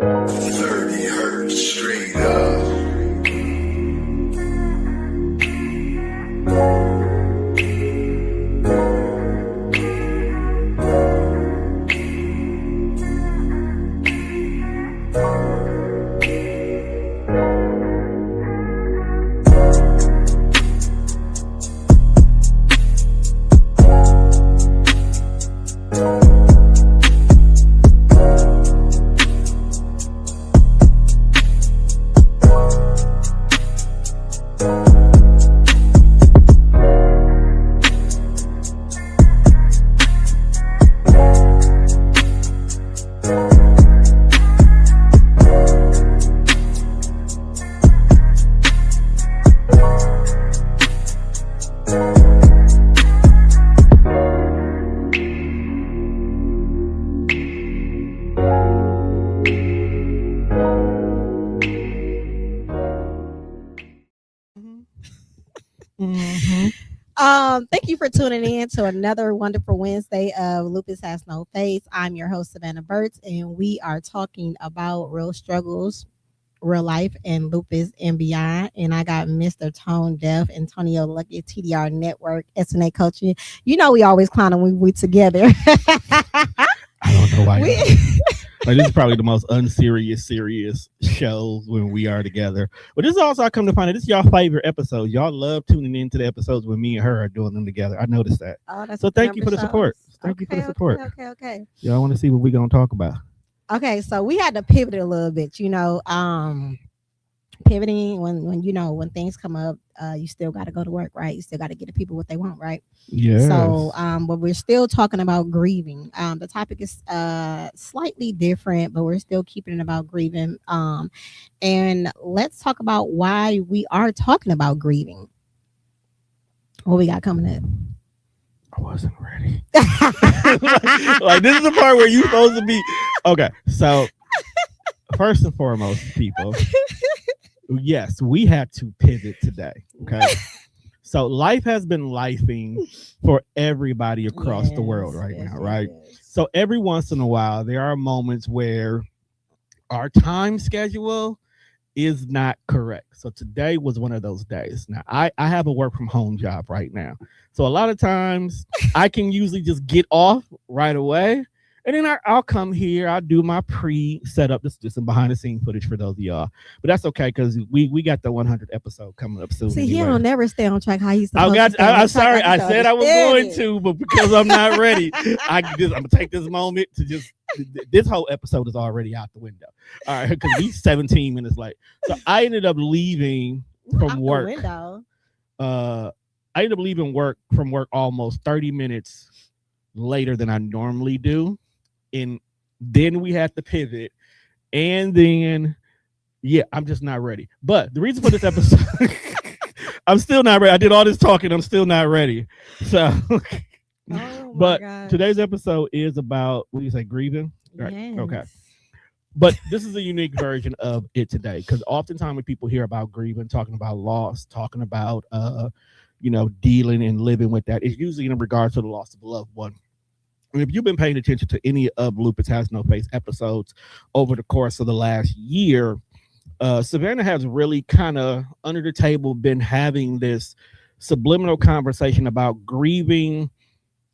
30 hertz straight up. Thank you for tuning in to another wonderful Wednesday of Lupus Has No Face. I'm your host, Savannah Burks, and we are talking about real struggles, real life, and lupus and beyond. And I got Mr. Tone Deaf, Antonio Luckett, TDR Network, SNA Coaching. You know we always clown when we together. I don't know why. Like, this is probably the most unserious, serious shows when we are together. But this is also, I come to find out, this is y'all favorite episodes. Y'all love tuning into the episodes when me and her are doing them together. I noticed that. Oh, that's so thank you for the support. Thank you for the support. Okay. Y'all want to see what we're going to talk about? Okay, so we had to pivot a little bit, pivoting when things come up, you still got to go to work, right? You still got to get the people what they want, right? Yeah. So but we're still talking about grieving. The topic is slightly different, but we're still keeping it about grieving. And let's talk about why we are talking about grieving. What we got coming up? I wasn't ready. like this is the part where you're supposed to be. Okay, so first and foremost, people, yes, we had to pivot today. Okay, so life has been lifing for everybody across the world right now, right? So every once in a while, there are moments where our time schedule is not correct. So today was one of those days. Now, I have a work from home job right now. So a lot of times I can usually just get off right away. And then I'll come here. I'll do my pre-setup. This is just some behind-the-scenes footage for those of y'all. But that's okay because we got the 100th episode coming up soon. See, anyway. he don't never stay on track. How he's supposed to I'm sorry. I said I was going to, but because I'm not ready, I'm going to take this moment to just... This whole episode is already out the window. All right, because we 17 minutes late. So I ended up leaving from work. I ended up leaving from work almost 30 minutes later than I normally do. And then we had to pivot. And then, I'm just not ready. But the reason for this episode, I'm still not ready. I did all this talking. I'm still not ready. So... but today's episode is about, what do you say, grieving? Yes. Right. Okay. But this is a unique version of it today because oftentimes when people hear about grieving, talking about loss, talking about, dealing and living with that, it's usually in regards to the loss of a loved one. And if you've been paying attention to any of Lupus Has No Face episodes over the course of the last year, Savannah has really kind of under the table been having this subliminal conversation about grieving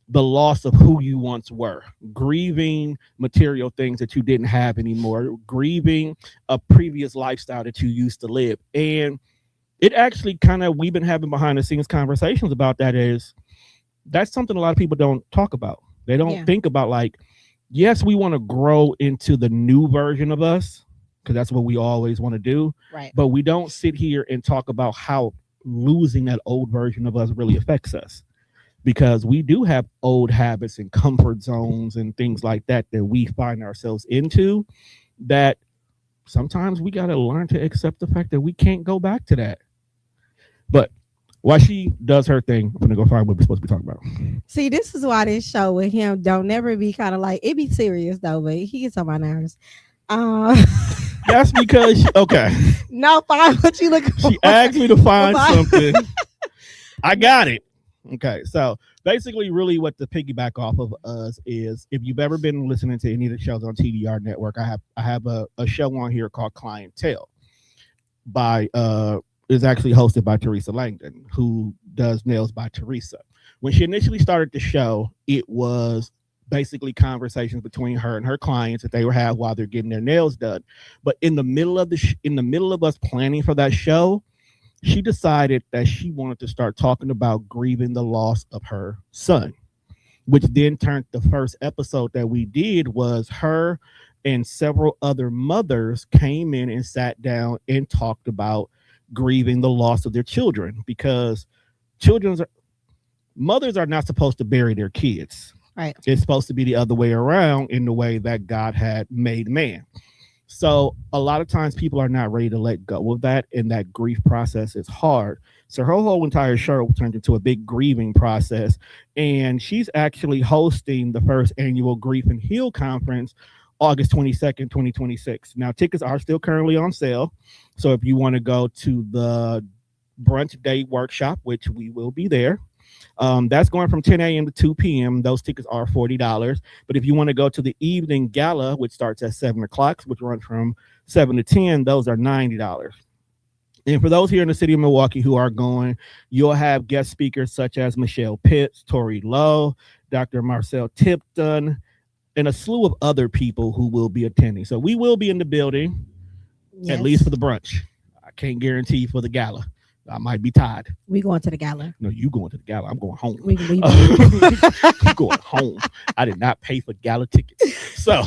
the loss of who you once were, grieving material things that you didn't have anymore, grieving a previous lifestyle that you used to live. And it actually we've been having behind the scenes conversations about that's something a lot of people don't talk about. They don't think about, like, yes, we want to grow into the new version of us because that's what we always want to do. Right. But we don't sit here and talk about how losing that old version of us really affects us. Because we do have old habits and comfort zones and things like that we find ourselves into that sometimes we got to learn to accept the fact that we can't go back to that. But while she does her thing, I'm going to go find what we're supposed to be talking about. See, this is why this show with him don't never be kind of like, it be serious though, but he gets on my nerves. That's because, okay. No, fine. What you looking for? She asked me to find something. I got it. Okay, so basically, really, what the piggyback off of us is, if you've ever been listening to any of the shows on TDR Network, I have a show on here called Clientele by is actually hosted by Teresa Langdon, who does Nails by Teresa. When she initially started the show, it was basically conversations between her and her clients that they would have while they're getting their nails done. But in the middle of in the middle of us planning for that show, she decided that she wanted to start talking about grieving the loss of her son, which then turned the first episode that we did was her and several other mothers came in and sat down and talked about grieving the loss of their children, because mothers are not supposed to bury their kids. Right. It's supposed to be the other way around, in the way that God had made man. So a lot of times people are not ready to let go of that, and that grief process is hard. So her whole entire show turned into a big grieving process, and she's actually hosting the first annual Grief and Heal conference August 22nd, 2026. Now, tickets are still currently on sale. So if you want to go to the brunch day workshop, which we will be there, that's going from 10 a.m. to 2 p.m. Those tickets are $40. But if you want to go to the evening gala, which starts at 7 o'clock, which runs from 7 to 10, those are $90. And for those here in the city of Milwaukee who are going, you'll have guest speakers such as Michelle Pitts, Tori Lowe, Dr. Marcel Tipton, and a slew of other people who will be attending. So we will be in the building, Yes. at least for the brunch. I can't guarantee for the gala. I might be tired. We going to the gala. No, you going to the gala. I'm going home. We I'm going home. I did not pay for gala tickets. So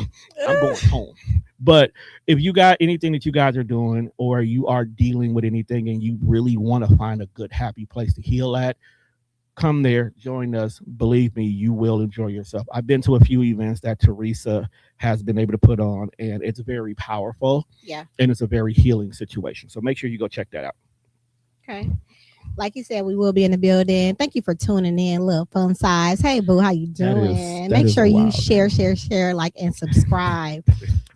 I'm going home. But if you got anything that you guys are doing, or you are dealing with anything and you really want to find a good, happy place to heal at, come there, join us. Believe me, you will enjoy yourself. I've been to a few events that Teresa has been able to put on, and it's very powerful. Yeah. And it's a very healing situation. So make sure you go check that out. Okay. Like you said, we will be in the building. Thank you for tuning in, little fun size. Hey, boo, how you doing? Make sure you share, like, and subscribe.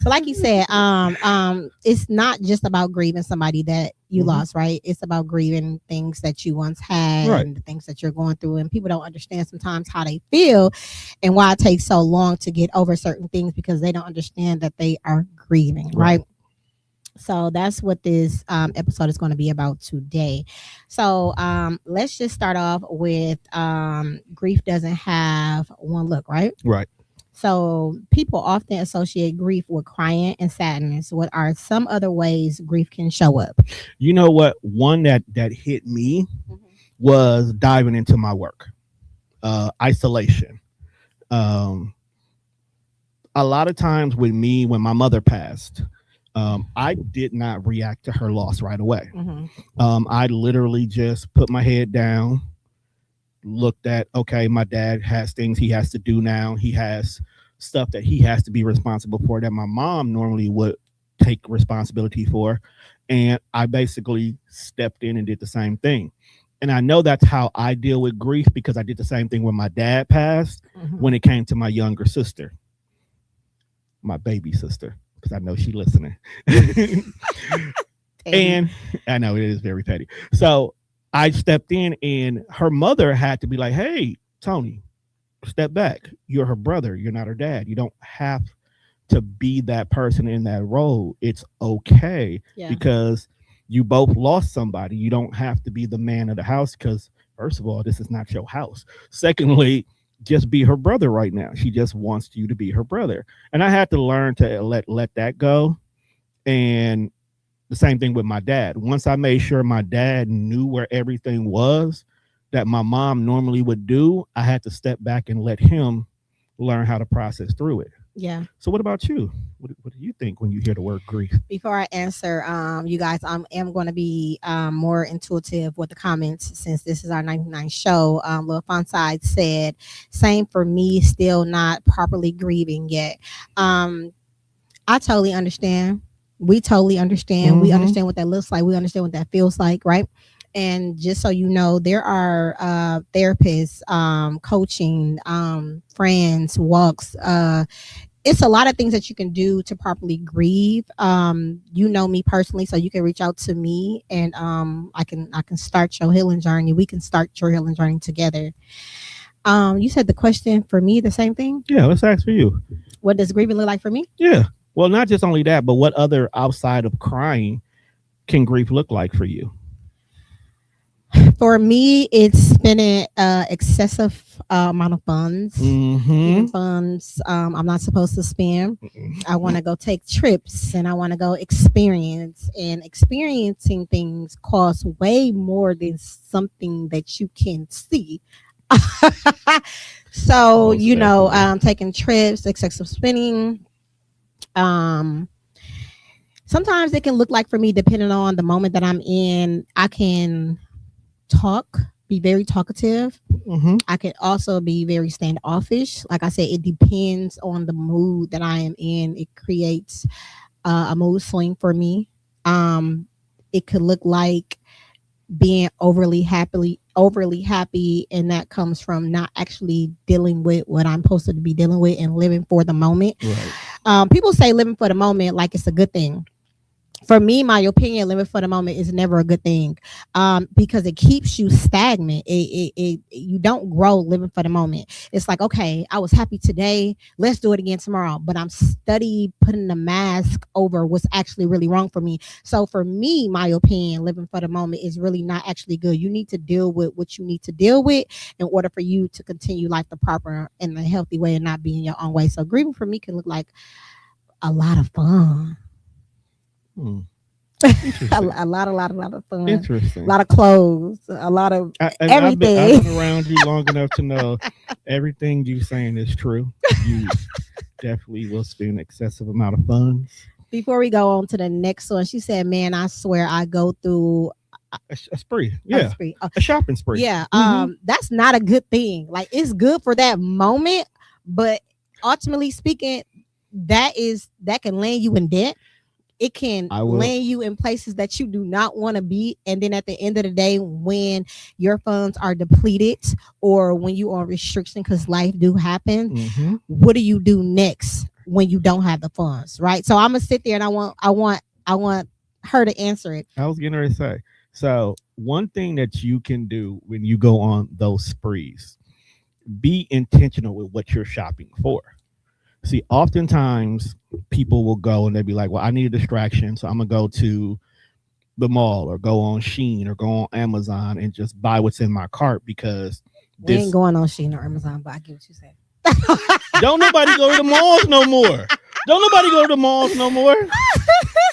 So, like you said, it's not just about grieving somebody that you lost, right? It's about grieving things that you once had, and the things that you're going through. And people don't understand sometimes how they feel and why it takes so long to get over certain things, because they don't understand that they are grieving, right? So that's what this episode is going to be about today. So let's just start off with grief doesn't have one look, right? Right. So people often associate grief with crying and sadness. What are some other ways grief can show up? You know what? One that hit me was diving into my work, isolation. A lot of times with me, when my mother passed, I did not react to her loss right away. I literally just put my head down, looked at, okay, my dad has things he has to do now. He has stuff that he has to be responsible for that my mom normally would take responsibility for. And I basically stepped in and did the same thing. And I know that's how I deal with grief, because I did the same thing when my dad passed, when it came to my younger sister, my baby sister, because I know she's listening. And I know it is very petty. So I stepped in, and her mother had to be like, hey, Tony, step back. You're her brother. You're not her dad. You don't have to be that person in that role. It's okay, because you both lost somebody. You don't have to be the man of the house, because first of all, this is not your house. Secondly, just be her brother right now. She just wants you to be her brother. And I had to learn to let that go. And the same thing with my dad. Once I made sure my dad knew where everything was that my mom normally would do, I had to step back and let him learn how to process through it. Yeah. So what about you? What do you think when you hear the word grief? Before I answer, you guys, I am going to be more intuitive with the comments, since this is our 99 show. Lil Fonside said, same for me, still not properly grieving yet. I totally understand. We totally understand. We understand what that looks like. We understand what that feels like, right? And just so you know, there are therapists, coaching, friends, walks. It's a lot of things that you can do to properly grieve. You know me personally, so you can reach out to me, and I can start your healing journey. We can start your healing journey together. You said the question for me, the same thing. Yeah, let's ask for you. What does grieving look like for me? Yeah. Well, not just only that, but what other outside of crying can grief look like for you? For me, it's spending excessive amount of funds. Mm-hmm. Even funds I'm not supposed to spend. I want to go take trips and I want to go experience. And experiencing things costs way more than something that you can see. So, Most definitely. taking trips, excessive spending. Um, Sometimes it can look like for me, depending on the moment that I'm in, I can talk, be very talkative. Mm-hmm. I can also be very standoffish. Like I said, it depends on the mood that I am in. It creates a mood swing for me. It could look like being overly happy, and that comes from not actually dealing with what I'm supposed to be dealing with and living for the moment. Right. People say living for the moment like it's a good thing. For me, my opinion, living for the moment is never a good thing, because it keeps you stagnant. You don't grow living for the moment. It's like, okay, I was happy today, let's do it again tomorrow, but I'm study putting the mask over what's actually really wrong for me. So for me, my opinion, living for the moment is really not actually good. You need to deal with what you need to deal with in order for you to continue life the proper and the healthy way and not be in your own way. So grieving for me can look like a lot of fun. Hmm. a, Interesting. a lot of fun. Interesting. A lot of clothes, a lot of I've everything. been around you long enough to know everything you saying is true. You definitely will spend excessive amount of funds. Before we go on to the next one, she said, "Man, I swear I go through A spree. a Yeah. spree." A shopping spree. Yeah, Hmm. that's not a good thing. Like it's good for that moment, but ultimately speaking, that can land you in debt. It can I will. land you in places that you do not want to be. And then at the end of the day, when your funds are depleted or when you are restriction, because life do happen, Hmm. what do you do next when you don't have the funds? Right. So I'm gonna sit there and I want her to answer it. I was getting ready to say. So one thing that you can do when you go on those sprees, be intentional with what you're shopping for. See, oftentimes people will go and they'll be like, well, I need a distraction. So I'm going to go to the mall or go on Sheen or go on Amazon and just buy what's in my cart because We ain't this going on Shein or Amazon, but I get what you said. don't nobody go to the malls no more. Don't nobody go to the malls no more.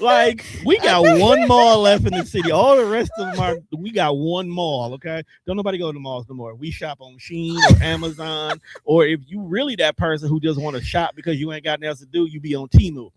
Like we got one mall left in the city. All the rest of them are we got one mall. Okay, don't nobody go to the malls no more. We shop on Shein or Amazon, or if you really that person who just want to shop because you ain't got nothing else to do, you be on Temu.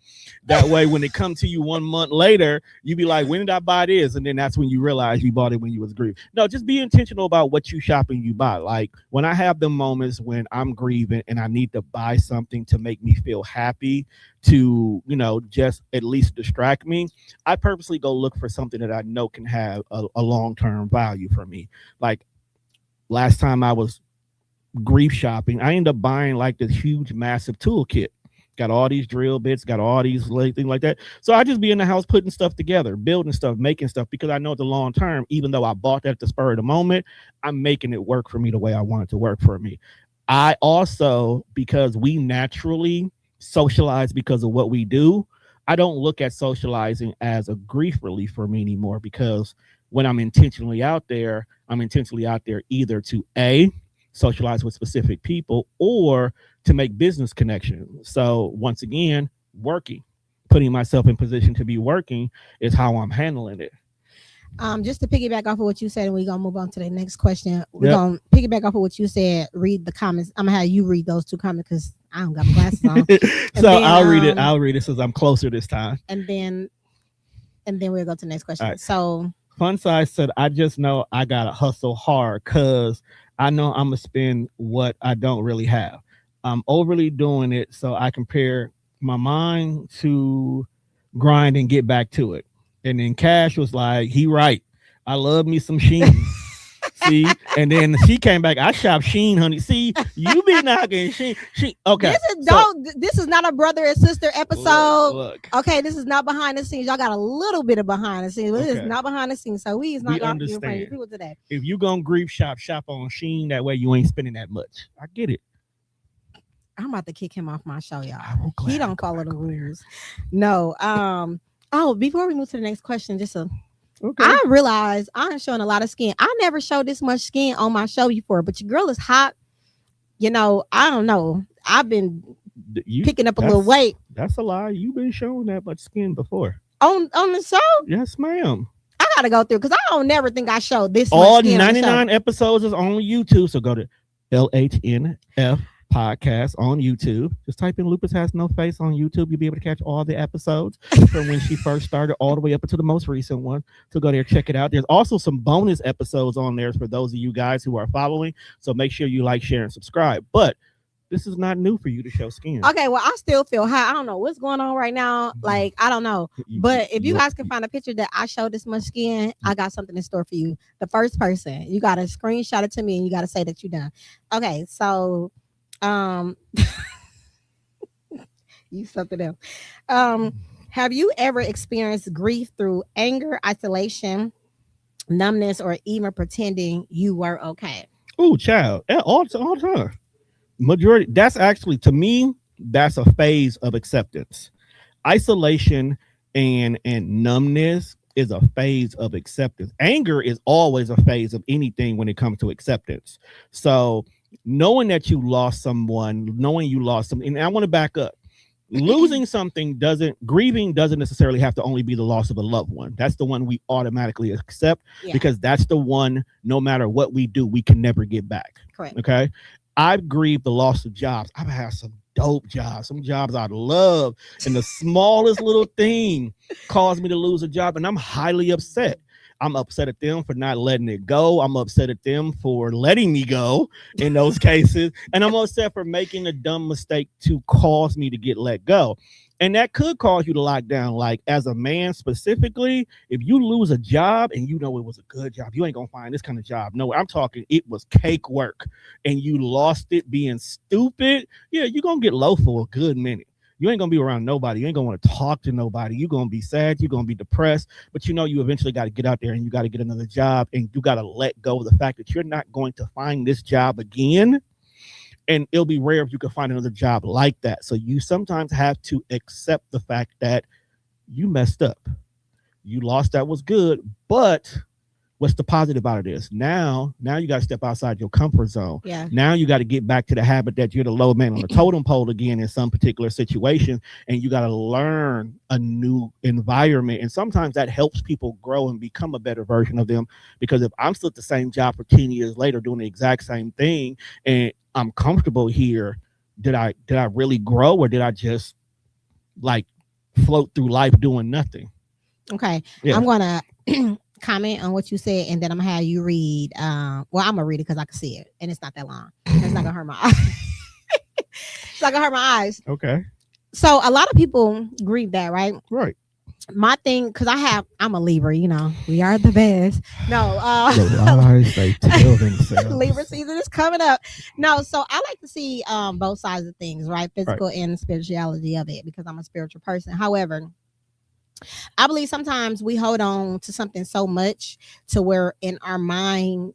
That way, when it come to you 1 month later, you be like, when did I buy this? And then that's when you realize you bought it when you was grieving. No, just be intentional about what you shop and you buy. Like when I have the moments when I'm grieving and I need to buy something to make me feel happy, to just at least distract me, I purposely go look for something that I know can have a long-term value for me. Like last time I was grief shopping, I ended up buying like this huge massive toolkit, got all these drill bits, got all these things like that. So I just be in the house putting stuff together, building stuff, making stuff, because I know the long term, even though I bought that at the spur of the moment, I'm making it work for me the way I want it to work for me. I also, because we naturally socialize because of what we do, I don't look at socializing as a grief relief for me anymore, because when I'm intentionally out there either to socialize with specific people or to make business connections. So once again, working, putting myself in position to be working is how I'm handling it. Just to piggyback off of what you said, and we're gonna move on to the next question. We're Yep. gonna piggyback off of what you said. Read the comments. I'm gonna have you read those two comments because I don't got my glasses on. So then, I'll read it. I'll read it since I'm closer this time. And then we'll go to the next question. All right. So Fun size said, I just know I gotta hustle hard because I know I'm gonna spend what I don't really have. I'm overly doing it so I compare my mind to grind and get back to it. And then Cash was like, he right. I love me some Sheen. See, and then she came back. I shop Sheen, honey. See, you be knocking Sheen. Okay. This is not a brother and sister episode. Look. Okay, this is not behind the scenes. Y'all got a little bit of behind the scenes, but this is not behind the scenes. So we is not going to be in front of you people today. If you gonna grieve shop on Sheen, that way you ain't spending that much. I get it. I'm about to kick him off my show, y'all. He don't follow the rules. No. Oh, before we move to the next question, I realize I'm showing a lot of skin. I never showed this much skin on my show before, but your girl is hot. You know, I don't know. I've been picking up a little weight. That's a lie. You've been showing that much skin before. On the show? Yes, ma'am. I gotta go through because I don't never think I showed this all much skin 99 episodes is on YouTube. So go to LHNF podcast on YouTube. Just type in Lupus Has No Face on YouTube. You'll be able to catch all the episodes from when she first started all the way up until the most recent one. So go there, check it out. There's also some bonus episodes on there for those of you guys who are following. So make sure you like, share, and subscribe. But this is not new for you to show skin. Okay, well, I still feel hot. I don't know what's going on right now. Like, I don't know. But if you guys can find a picture that I showed this much skin, I got something in store for you. The first person, you got to screenshot it to me and you got to say that you're done. Okay, so you something else. Have you ever experienced grief through anger, isolation, numbness, or even pretending you were okay? Oh, child, all the time. Majority. That's actually, to me, that's a phase of acceptance. Isolation and numbness is a phase of acceptance. Anger is always a phase of anything when it comes to acceptance. So knowing that you lost someone, and I want to back up. Losing something grieving doesn't necessarily have to only be the loss of a loved one. That's the one we automatically accept because that's the one, no matter what we do, we can never get back. Correct. Okay. I've grieved the loss of jobs. I've had some dope jobs, some jobs I love, and the smallest little thing caused me to lose a job, and I'm highly upset. I'm upset at them for not letting it go. I'm upset at them for letting me go in those cases, and I'm upset for making a dumb mistake to cause me to get let go. And that could cause you to lock down. Like, as a man specifically, if you lose a job and you know it was a good job, you ain't gonna find this kind of job. No, I'm talking it was cake work and you lost it being stupid. Yeah, you're gonna get low for a good minute. You ain't gonna be around nobody. You ain't gonna want to talk to nobody. You're gonna be sad. You're gonna be depressed. But you know you eventually got to get out there and you got to get another job, and you got to let go of the fact that you're not going to find this job again. And it'll be rare if you can find another job like that. So you sometimes have to accept the fact that you messed up. You lost that was good, but what's the positive out of this? Now you got to step outside your comfort zone. Yeah. Now you got to get back to the habit that you're the low man on the totem pole again in some particular situation, and you got to learn a new environment. And sometimes that helps people grow and become a better version of them. Because if I'm still at the same job for 10 years later doing the exact same thing and I'm comfortable here, did I really grow, or did I just like float through life doing nothing? Okay. Yeah. I'm gonna comment on what you said, and then I'm gonna have you read. I'm gonna read it because I can see it, and it's not that long. It's not gonna hurt my eyes. It's not gonna hurt my eyes. Okay. So a lot of people grieve that, right? Right. My thing, because I'm a Libra, you know, we are the best. No, the lies they tell themselves. Libra season is coming up. No, so I like to see both sides of things, right? Physical and spirituality of it, because I'm a spiritual person. However, I believe sometimes we hold on to something so much to where in our mind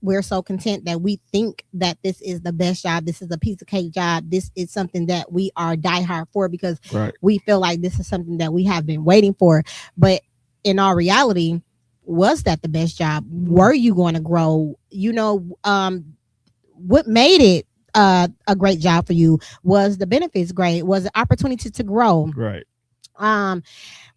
we're so content that we think that this is the best job, this is a piece of cake job, this is something that we are diehard for because we feel like this is something that we have been waiting for. But in our reality, was that the best job? Were you going to grow? You know, what made it a great job for you? Was the benefits great? Was the opportunity to grow? Right.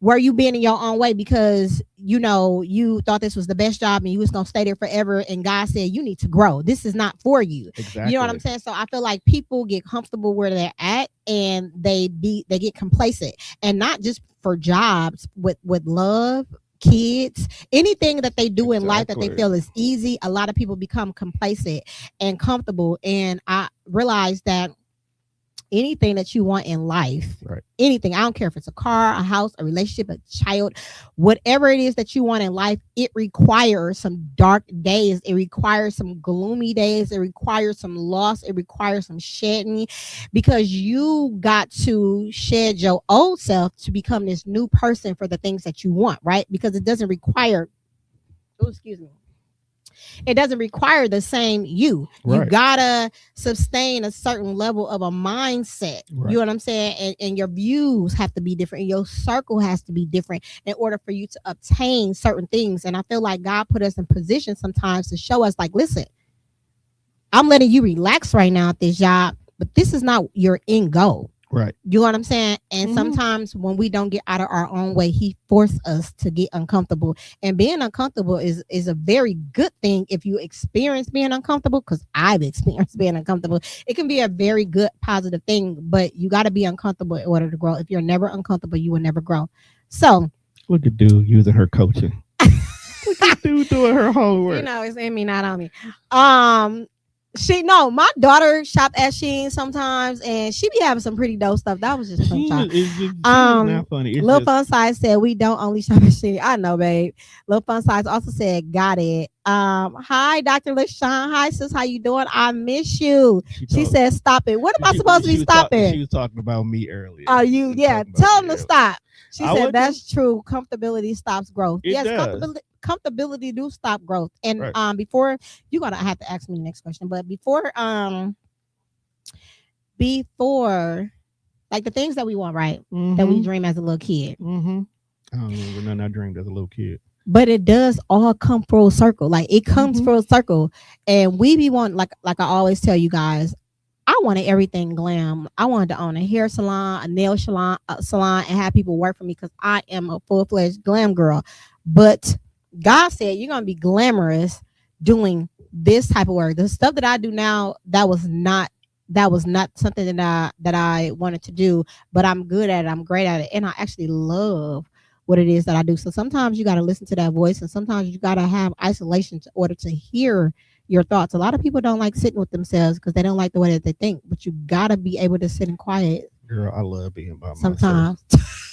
Were you being in your own way because you know you thought this was the best job and you was gonna stay there forever, and God said you need to grow, this is not for you. Exactly. You know what I'm saying? So I feel like people get comfortable where they're at and they get complacent, and not just for jobs, with love, kids, anything that they do in life that they feel is easy. A lot of people become complacent and comfortable, and I realized that anything that you want in life, Right. anything, I don't care if it's a car, a house, a relationship, a child, whatever it is that you want in life, it requires some dark days. It requires some gloomy days. It requires some loss. It requires some shedding, because you got to shed your old self to become this new person for the things that you want, right? Because it doesn't require, oh, excuse me, it doesn't require the same you. You Right. gotta sustain a certain level of a mindset. Right. You know what I'm saying? And your views have to be different, and your circle has to be different in order for you to obtain certain things. And I feel like God put us in position sometimes to show us, like, listen, I'm letting you relax right now at this job, but this is not your end goal. Right. You know what I'm saying? And Mhm. sometimes when we don't get out of our own way, he forces us to get uncomfortable. And being uncomfortable is a very good thing if you experience being uncomfortable, because I've experienced being uncomfortable. It can be a very good, positive thing, but you got to be uncomfortable in order to grow. If you're never uncomfortable, you will never grow. So, Look at dude using her coaching. Look at dude doing her homework. you know, it's in me, not on me. My daughter shopped at Shein sometimes, and she be having some pretty dope stuff. That was just fun. She's not funny. It's Lil just, Fun Size said we don't only shop at Shein. I know, babe. Lil Fun Size also said, got it. Hi, Dr. LaShawn. Hi, sis. How you doing? I miss you. She said, stop it. What am I supposed to be stopping? She was talking about me earlier. Oh, you, yeah. Tell them to stop. She I said, wasn't- that's true. Comfortability stops growth. It Yes, does. comfortability do stop growth. And Right. before you're gonna have to ask me the next question, but before like the things that we want, right? That we dream as a little kid. Mm-hmm. I don't remember none I dreamed as a little kid. But it does all come full circle. Like it comes full circle. And we be wanting, like I always tell you guys, I wanted everything glam. I wanted to own a hair salon, a nail salon, and have people work for me, because I am a full-fledged glam girl. But God said you're gonna be glamorous doing this type of work. The stuff that I do now, that was not something that I wanted to do, but I'm good at it. I'm great at it, and I actually love what it is that I do. So sometimes you got to listen to that voice, and sometimes you got to have isolation in order to hear your thoughts. A lot of people don't like sitting with themselves because they don't like the way that they think, but you got to be able to sit in quiet. Girl, I love being by myself. Sometimes.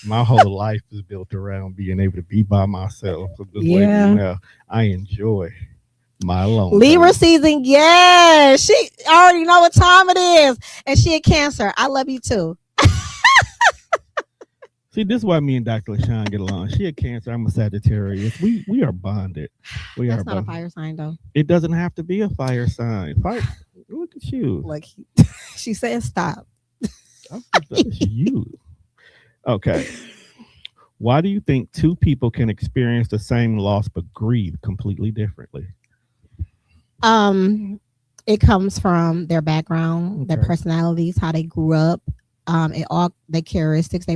My whole life is built around being able to be by myself. So just Yeah. letting you know, I enjoy my alone. Libra season, yeah. She already know what time it is, and she a Cancer. I love you too. See, this is why me and Dr. LaShawn get along. She a Cancer, I'm a Sagittarius. We are bonded. We That's are not bonded. a fire sign though. It doesn't have to be a fire sign. Fire. Look at you. Like she said, stop. That's you. Okay. Why do you think two people can experience the same loss but grieve completely differently? It comes from their background, their Okay. personalities, how they grew up, their characteristics,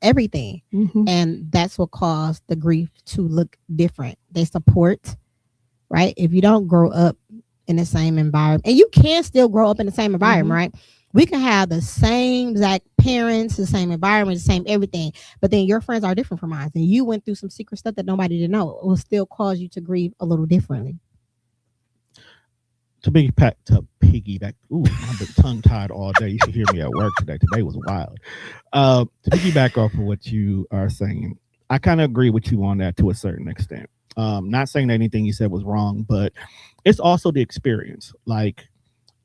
everything. And that's what caused the grief to look different. They support, right? If you don't grow up in the same environment, and you can still grow up in the same environment, right? We can have the same exact parents, the same environment, the same everything, but then your friends are different from mine, and you went through some secret stuff that nobody didn't know. It will still cause you to grieve a little differently. To piggyback. Ooh, I've been tongue tied all day. You should hear me at work today. Today was wild. To piggyback off of what you are saying, I kind of agree with you on that to a certain extent. Not saying that anything you said was wrong, but it's also the experience. Like,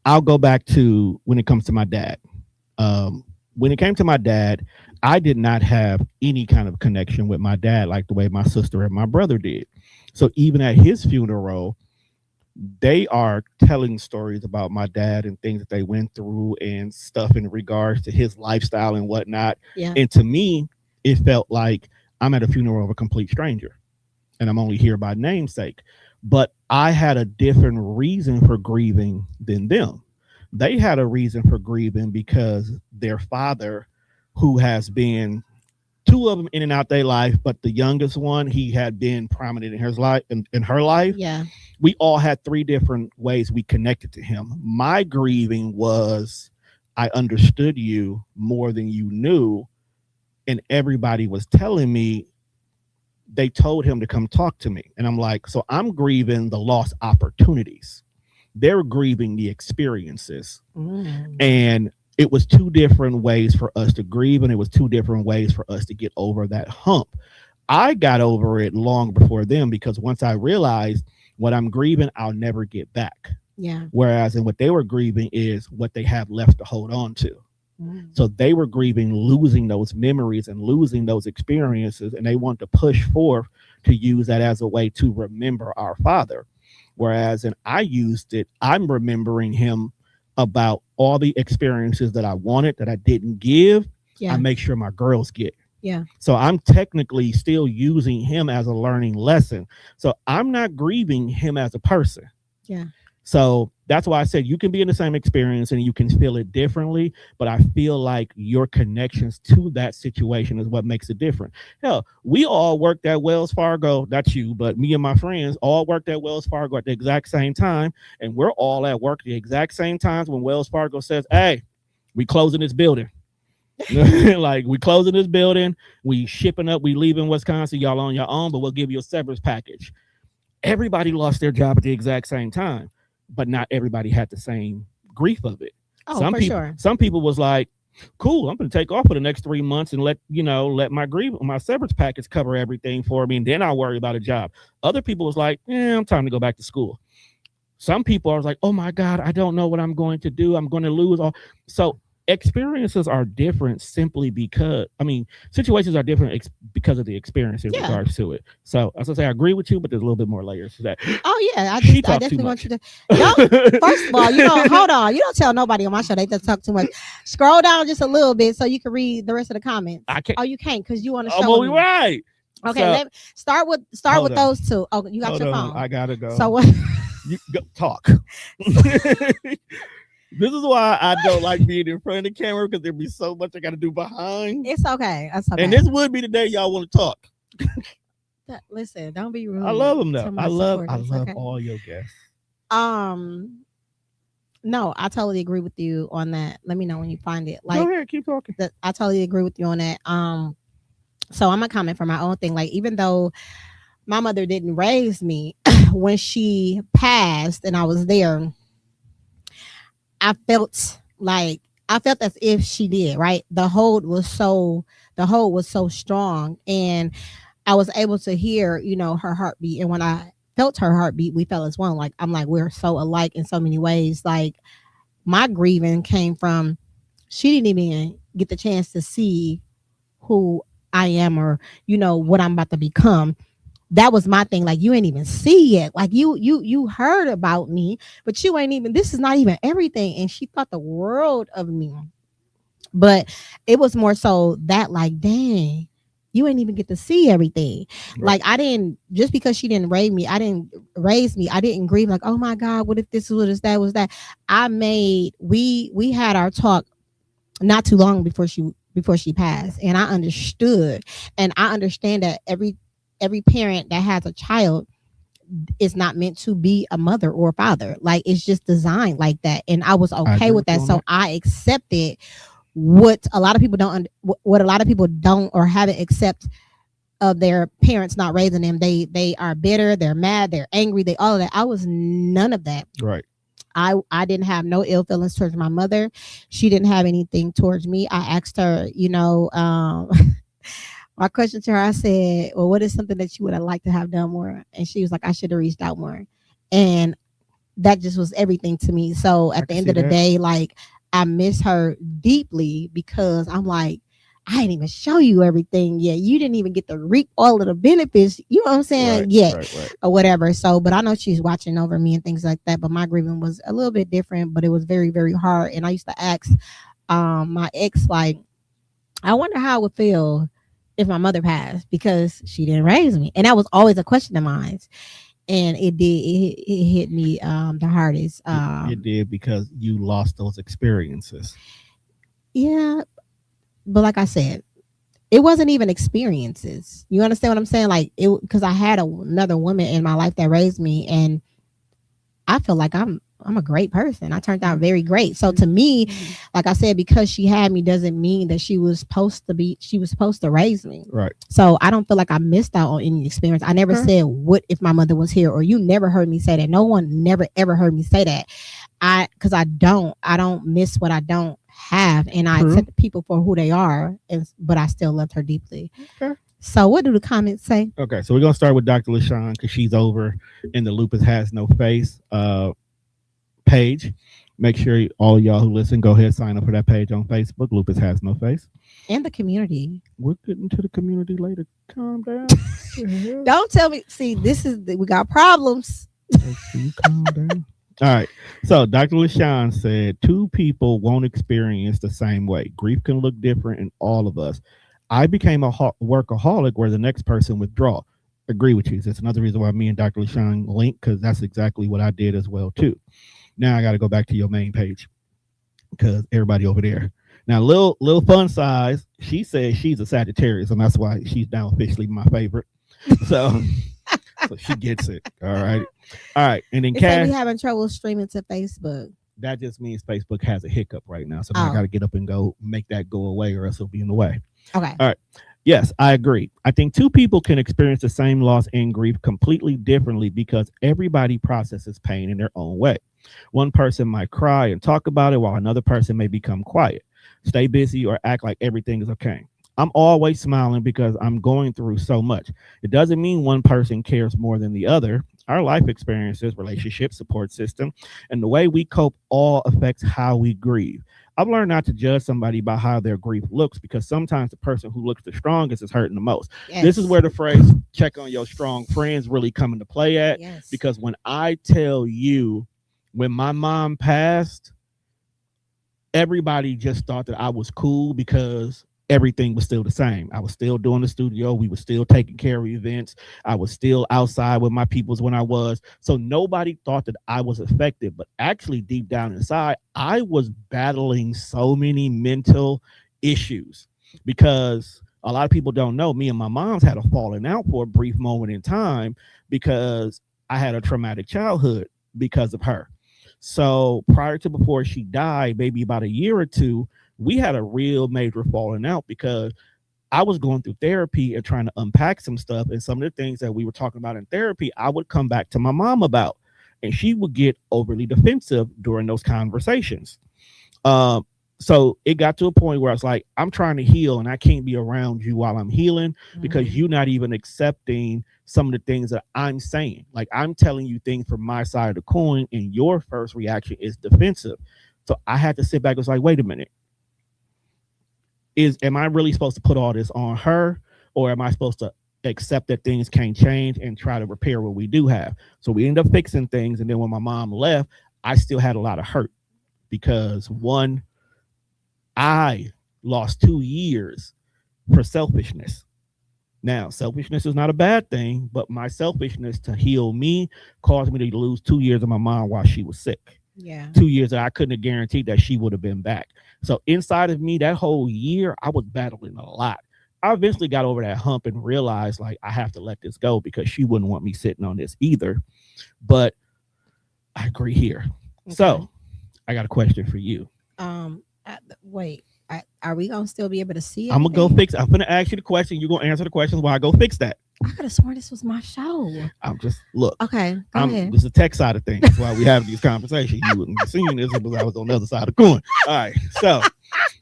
I'll go back to when it comes to my dad. When it came to my dad, I did not have any kind of connection with my dad like the way my sister and my brother did. So even at his funeral, they are telling stories about my dad and things that they went through and stuff in regards to his lifestyle and whatnot. Yeah. And to me, it felt like I'm at a funeral of a complete stranger and I'm only here by namesake. But I had a different reason for grieving than them. They had a reason for grieving because their father, who has been two of them in and out their life, but the youngest one, he had been prominent in his life, in her life. Yeah. We all had three different ways we connected to him. My grieving was, I understood you more than you knew. And everybody was telling me, they told him to come talk to me. And I'm like, so I'm grieving the lost opportunities. They're grieving the experiences. And it was two different ways for us to grieve, and it was two different ways for us to get over that hump. I got over it long before them, because once I realized what I'm grieving, I'll never get back. Yeah. Whereas in what they were grieving is what they have left to hold on to. So they were grieving losing those memories and losing those experiences, and they want to push forth to use that as a way to remember our father. Whereas in I used it, I'm remembering him about all the experiences that I wanted that I didn't give. Yeah. I make sure my girls get. Yeah. So I'm technically still using him as a learning lesson. So I'm not grieving him as a person. Yeah. So that's why I said you can be in the same experience and you can feel it differently, but I feel like your connections to that situation is what makes it different. Hell, we all worked at Wells Fargo, not you, but me and my friends all worked at Wells Fargo at the exact same time, and we're all at work the exact same times when Wells Fargo says, hey, we closing this building. Like, we closing this building, we shipping up, we leaving Wisconsin, y'all on your own, but we'll give you a severance package. Everybody lost their job at the exact same time, but not everybody had the same grief of it. Oh, some for people, sure. Some people was like, cool, I'm going to take off for the next 3 months and let my severance package cover everything for me, and then I'll worry about a job. Other people was like, I'm time to go back to school. Some people are like, oh my God, I don't know what I'm going to do. I'm going to lose all. So experiences are different simply because, situations are different because of the experience in regards to it. So as I say, I agree with you, but there's a little bit more layers to that. Oh yeah, I definitely want you to. First of all, hold on. You don't tell nobody on my show they just talk too much. Scroll down just a little bit so you can read the rest of the comments. I can't. Oh, you can't because you want to show. Oh, well, right. Okay, so, start with those two. Oh, you got hold your on, phone. I gotta go. So what? You go, talk. This is why I don't like being in front of the camera, because there'd be so much I got to do behind. It's okay. That's okay. And this would be the day y'all want to talk. Listen, don't be rude. I love them though. I love okay. all your guests. No, I totally agree with you on that. Let me know when you find it. Go ahead, keep talking. I totally agree with you on that. So I'm gonna comment for my own thing. Like, even though my mother didn't raise me, when she passed and I was there, I felt as if she did, right? The hold was so strong, and I was able to hear, her heartbeat. And when I felt her heartbeat, we felt as one. Like, I'm like, we're so alike in so many ways. Like, my grieving came from, she didn't even get the chance to see who I am or, what I'm about to become. That was my thing. Like, you ain't even see it. Like, you heard about me, but you ain't even, this is not even everything. And she thought the world of me. But it was more so that, like, dang, you ain't even get to see everything. Right. Like, I didn't, just because she didn't raise me, I didn't grieve like, oh my God, what if this was that was that. We had our talk not too long before she passed. And I understood. And I understand that every parent that has a child is not meant to be a mother or a father. Like, it's just designed like that. And I was okay with that. So I accepted what a lot of people don't or haven't accept of their parents not raising them. They are bitter, they're mad, they're angry, all of that. I was none of that. Right. I didn't have no ill feelings towards my mother. She didn't have anything towards me. I asked her, my question to her, I said, well, what is something that you would have liked to have done more? And she was like, I should have reached out more. And that just was everything to me. So at the end of the day, like, I miss her deeply, because I'm like, I didn't even show you everything yet. You didn't even get to reap all of the benefits. You know what I'm saying? Right. Or whatever. So, but I know she's watching over me and things like that. But my grieving was a little bit different, but it was very, very hard. And I used to ask my ex, like, I wonder how it would feel if my mother passed, because she didn't raise me. And that was always a question of mine. And it hit me the hardest. It did, because you lost those experiences. Yeah. But like I said, it wasn't even experiences. You understand what I'm saying? Like, it, because I had another woman in my life that raised me, and I feel like I'm a great person. I turned out very great. So to me, like I said, because she had me doesn't mean that she was supposed to raise me. Right. So I don't feel like I missed out on any experience. I never said, what if my mother was here? Or you never heard me say that. No one never ever heard me say that. because I don't miss what I don't have, and I True. accept people for who they are, but I still loved her deeply. Okay. So what do the comments say? Okay, so we're gonna start with Dr. LaShawn because she's over in the Lupus Has No Face page. Make sure all y'all who listen go ahead sign up for that page on Facebook. Lupus Has No Face. And the community. We're getting to the community later. Calm down. Don't tell me. See, we got problems. You calm down. All right. So Dr. LaShawn said 2 people won't experience the same way. Grief can look different in all of us. I became a workaholic where the next person withdraw. Agree with you. That's another reason why me and Dr. LaShawn link, because that's exactly what I did as well too. Now I got to go back to your main page because everybody over there. Now, little fun size. She says she's a Sagittarius, and that's why she's now officially my favorite. So she gets it. All right. And then Cass, we having trouble streaming to Facebook. That just means Facebook has a hiccup right now. So I got to get up and go make that go away, or else it'll be in the way. Okay. All right. Yes, I agree. I think 2 people can experience the same loss and grief completely differently because everybody processes pain in their own way. One person might cry and talk about it while another person may become quiet, stay busy, or act like everything is okay. I'm always smiling because I'm going through so much. It doesn't mean one person cares more than the other. Our life experiences, relationships, support system, and the way we cope all affects how we grieve. I've learned not to judge somebody by how their grief looks because sometimes the person who looks the strongest is hurting the most. Yes. This is where the phrase check on your strong friends really come into play at. Yes. Because when I tell you, when my mom passed, everybody just thought that I was cool because everything was still the same. I was still doing the studio. We were still taking care of events. I was still outside with my peoples when I was. So nobody thought that I was affected, but actually deep down inside, I was battling so many mental issues because a lot of people don't know me and my mom's had a falling out for a brief moment in time because I had a traumatic childhood because of her. So prior to before she died, maybe about a year or 2, we had a real major falling out because I was going through therapy and trying to unpack some stuff. And some of the things that we were talking about in therapy, I would come back to my mom about, and she would get overly defensive during those conversations. So it got to a point where I was like, I'm trying to heal and I can't be around you while I'm healing because you're not even accepting some of the things that I'm saying. Like I'm telling you things from my side of the coin and your first reaction is defensive. So I had to sit back and was like, wait a minute. Am I really supposed to put all this on her, or am I supposed to accept that things can't change and try to repair what we do have? So we ended up fixing things. And then when my mom left, I still had a lot of hurt because one, I lost 2 years for selfishness. Now, selfishness is not a bad thing, but my selfishness to heal me caused me to lose 2 years of my mom while she was sick. Yeah. 2 years that I couldn't have guaranteed that she would have been back. So inside of me, that whole year, I was battling a lot. I eventually got over that hump and realized like I have to let this go because she wouldn't want me sitting on this either. But I agree here. Okay. So I got a question for you. Wait, are we gonna still be able to see it? I'm gonna go fix it. I'm gonna ask you the question. You're gonna answer the questions while I go fix that. I could have sworn this was my show. I'm just look. Okay, go ahead. This is the tech side of things. That's why we have these conversations. You wouldn't be seeing this because I was on the other side of the coin. All right, so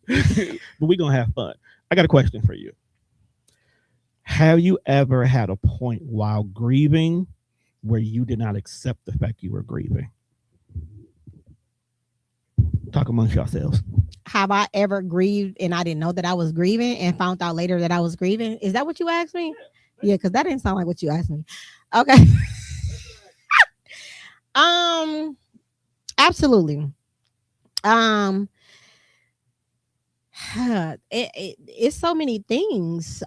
but we're gonna have fun. I got a question for you. Have you ever had a point while grieving where you did not accept the fact you were grieving? Talk amongst yourselves. Have I ever grieved and I didn't know that I was grieving and found out later that I was grieving? Is that what you asked me? Yeah, because that didn't sound like what you asked me. Okay. Absolutely. It's so many things.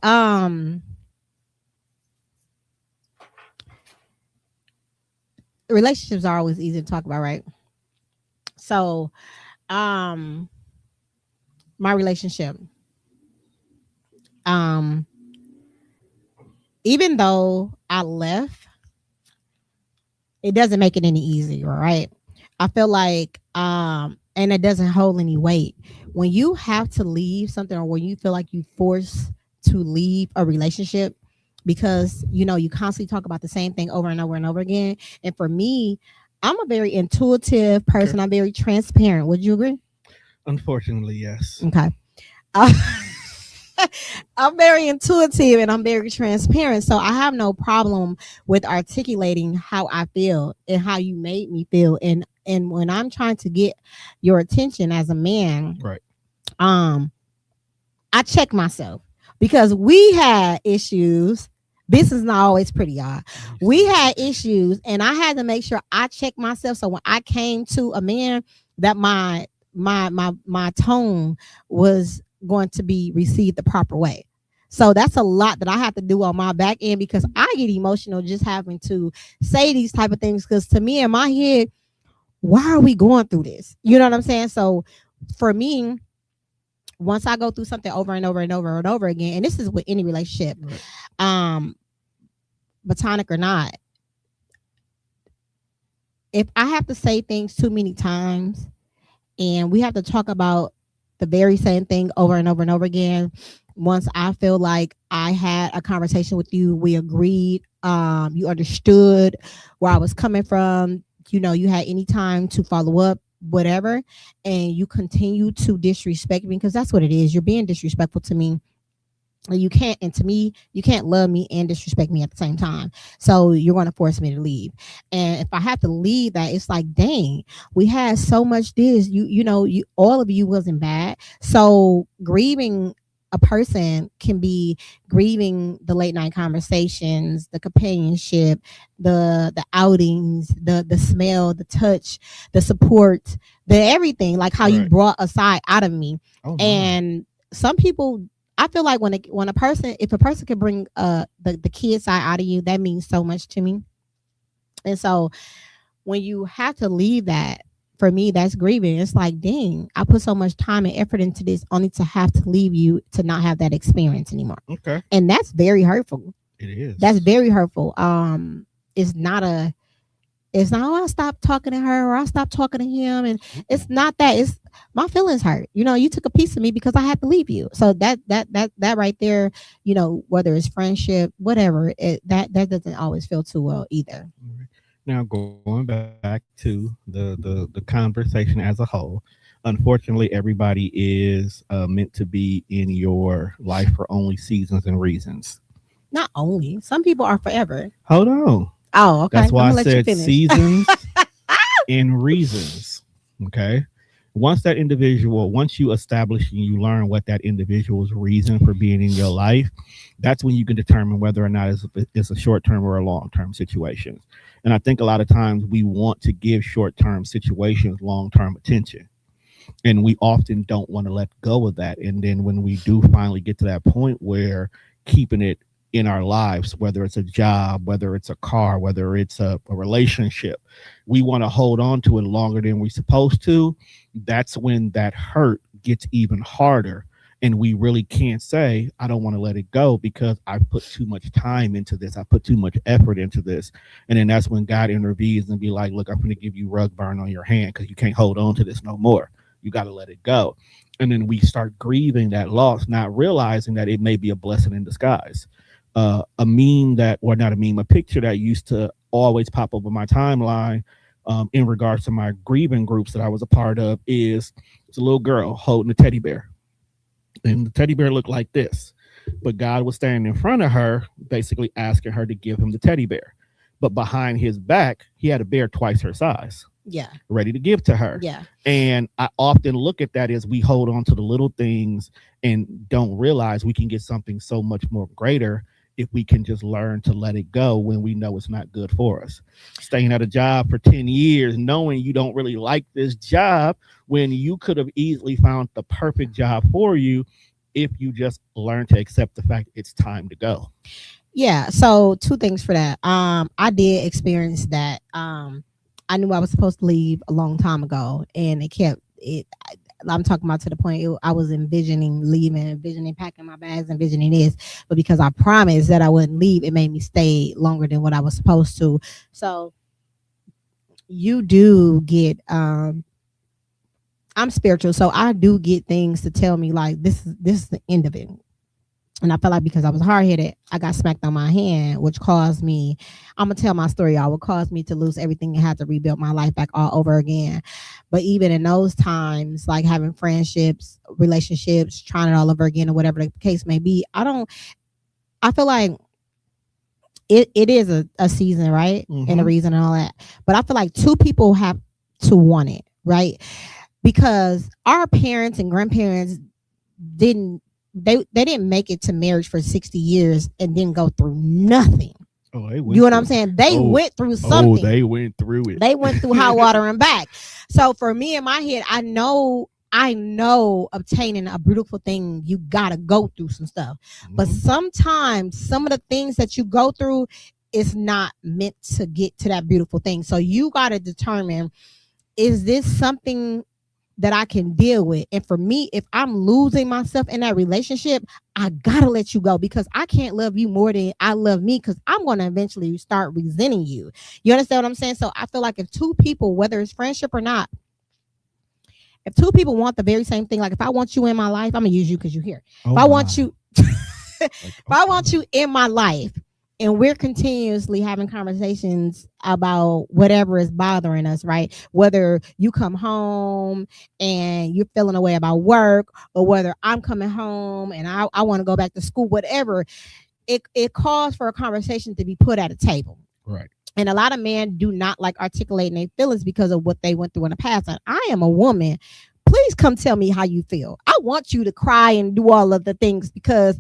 Relationships are always easy to talk about, right? So my relationship, even though I left, it doesn't make it any easier, right? I feel like and it doesn't hold any weight when you have to leave something, or when you feel like you forced to leave a relationship because you constantly talk about the same thing over and over and over again. And for me, I'm a very intuitive person. Okay. I'm very transparent. Would you agree? Unfortunately, yes. Okay. Uh, I'm very intuitive and I'm very transparent. So I have no problem with articulating how I feel and how you made me feel. And when I'm trying to get your attention as a man, Right. um, I check myself because we had issues. This is not always pretty, y'all. We had issues, and I had to make sure I checked myself. So when I came to a man, that my tone was going to be received the proper way. So that's a lot that I have to do on my back end because I get emotional just having to say these type of things. Because to me, in my head, why are we going through this? You know what I'm saying? So for me, once I go through something over and over and over and over again, and this is with any relationship, Right. um, platonic or not, if I have to say things too many times and we have to talk about the very same thing over and over and over again, once I feel like I had a conversation with you, we agreed, you understood where I was coming from, you had any time to follow up, whatever, and you continue to disrespect me because that's what it is. You're being disrespectful to me. You can't, and to me, you can't love me and disrespect me at the same time. So you're going to force me to leave. And if I have to leave, that it's like, dang, we had so much this. You all of you wasn't bad. So grieving a person can be grieving the late night conversations, the companionship, the outings, the smell, the touch, the support, the everything, like how you Right. brought a side out of me. Oh my. And some people, I feel like when a person, if a person can bring the kid side out of you, that means so much to me. And so when you have to leave that, for me, that's grieving. It's like, dang, I put so much time and effort into this only to have to leave you to not have that experience anymore. Okay. And that's very hurtful. It is. That's very hurtful. It's not a it's not, oh, I stopped talking to her or I stopped talking to him. And it's not that. It's my feelings hurt. You took a piece of me because I had to leave you. So that right there, whether it's friendship, whatever, that doesn't always feel too well either. Now going back to the conversation as a whole, unfortunately, everybody is meant to be in your life for only seasons and reasons. Not only some people are forever. Hold on. Oh, okay. That's why I'm I gonna let you said finish. seasons and reasons. Okay. Once you establish and you learn what that individual's reason for being in your life, that's when you can determine whether or not it's a short term or a long term situation. And I think a lot of times we want to give short term situations long term attention. And we often don't want to let go of that. And then when we do finally get to that point where keeping it in our lives, whether it's a job, whether it's a car, whether it's a relationship, we want to hold on to it longer than we're supposed to. That's when that hurt gets even harder. And we really can't say, I don't want to let it go because I've put too much time into this. I put too much effort into this. And then that's when God intervenes and be like, look, I'm going to give you rug burn on your hand because you can't hold on to this no more. You got to let it go. And then we start grieving that loss, not realizing that it may be a blessing in disguise. A meme a picture that used to always pop up on my timeline in regards to my grieving groups that I was a part of is it's a little girl holding a teddy bear. And the teddy bear looked like this. But God was standing in front of her, basically asking her to give him the teddy bear. But behind his back, he had a bear twice her size. Yeah. Ready to give to her. Yeah. And I often look at that as we hold on to the little things and don't realize we can get something so much more greater if we can just learn to let it go when we know it's not good for us. Staying at a job for 10 years, knowing you don't really like this job when you could have easily found the perfect job for you if you just learn to accept the fact it's time to go. Yeah. So two things for that. I did experience that. I knew I was supposed to leave a long time ago, and I'm talking about to the point I was envisioning leaving, envisioning packing my bags, envisioning this, but because I promised that I wouldn't leave, it made me stay longer than what I was supposed to. So you do get, I'm spiritual, so I do get things to tell me like this is the end of it. And I felt like because I was hard headed, I got smacked on my hand, which caused me, I'm going to tell my story, y'all, what caused me to lose everything and had to rebuild my life back all over again. But even in those times, like having friendships, relationships, trying it all over again, or whatever the case may be, I feel like it is a season, right? And a reason and all that. But I feel like two people have to want it, right? Because our parents and grandparents didn't they didn't make it to marriage for 60 years and didn't go through nothing. Oh, you know what I'm saying? They went through something. They went through it. They went through hot water and back. So for me in my head, I know obtaining a beautiful thing, you gotta go through some stuff. But sometimes some of the things that you go through is not meant to get to that beautiful thing. So you gotta determine, is this something that I can deal with? And for me, if I'm losing myself in that relationship, I gotta let you go, because I can't love you more than I love me, because I'm gonna eventually start resenting you. You understand what I'm saying? So I feel like if two people, whether it's friendship or not, if two people want the very same thing, like if I want you in my life, I'm gonna use you because you're here. If I want you, if I want you in my life, and we're continuously having conversations about whatever is bothering us, right? Whether you come home and you're feeling a way about work, or whether I'm coming home and I want to go back to school, whatever, it calls for a conversation to be put at a table. Right. And a lot of men do not like articulating their feelings because of what they went through in the past. And I am a woman. Please come tell me how you feel. I want you to cry and do all of the things, because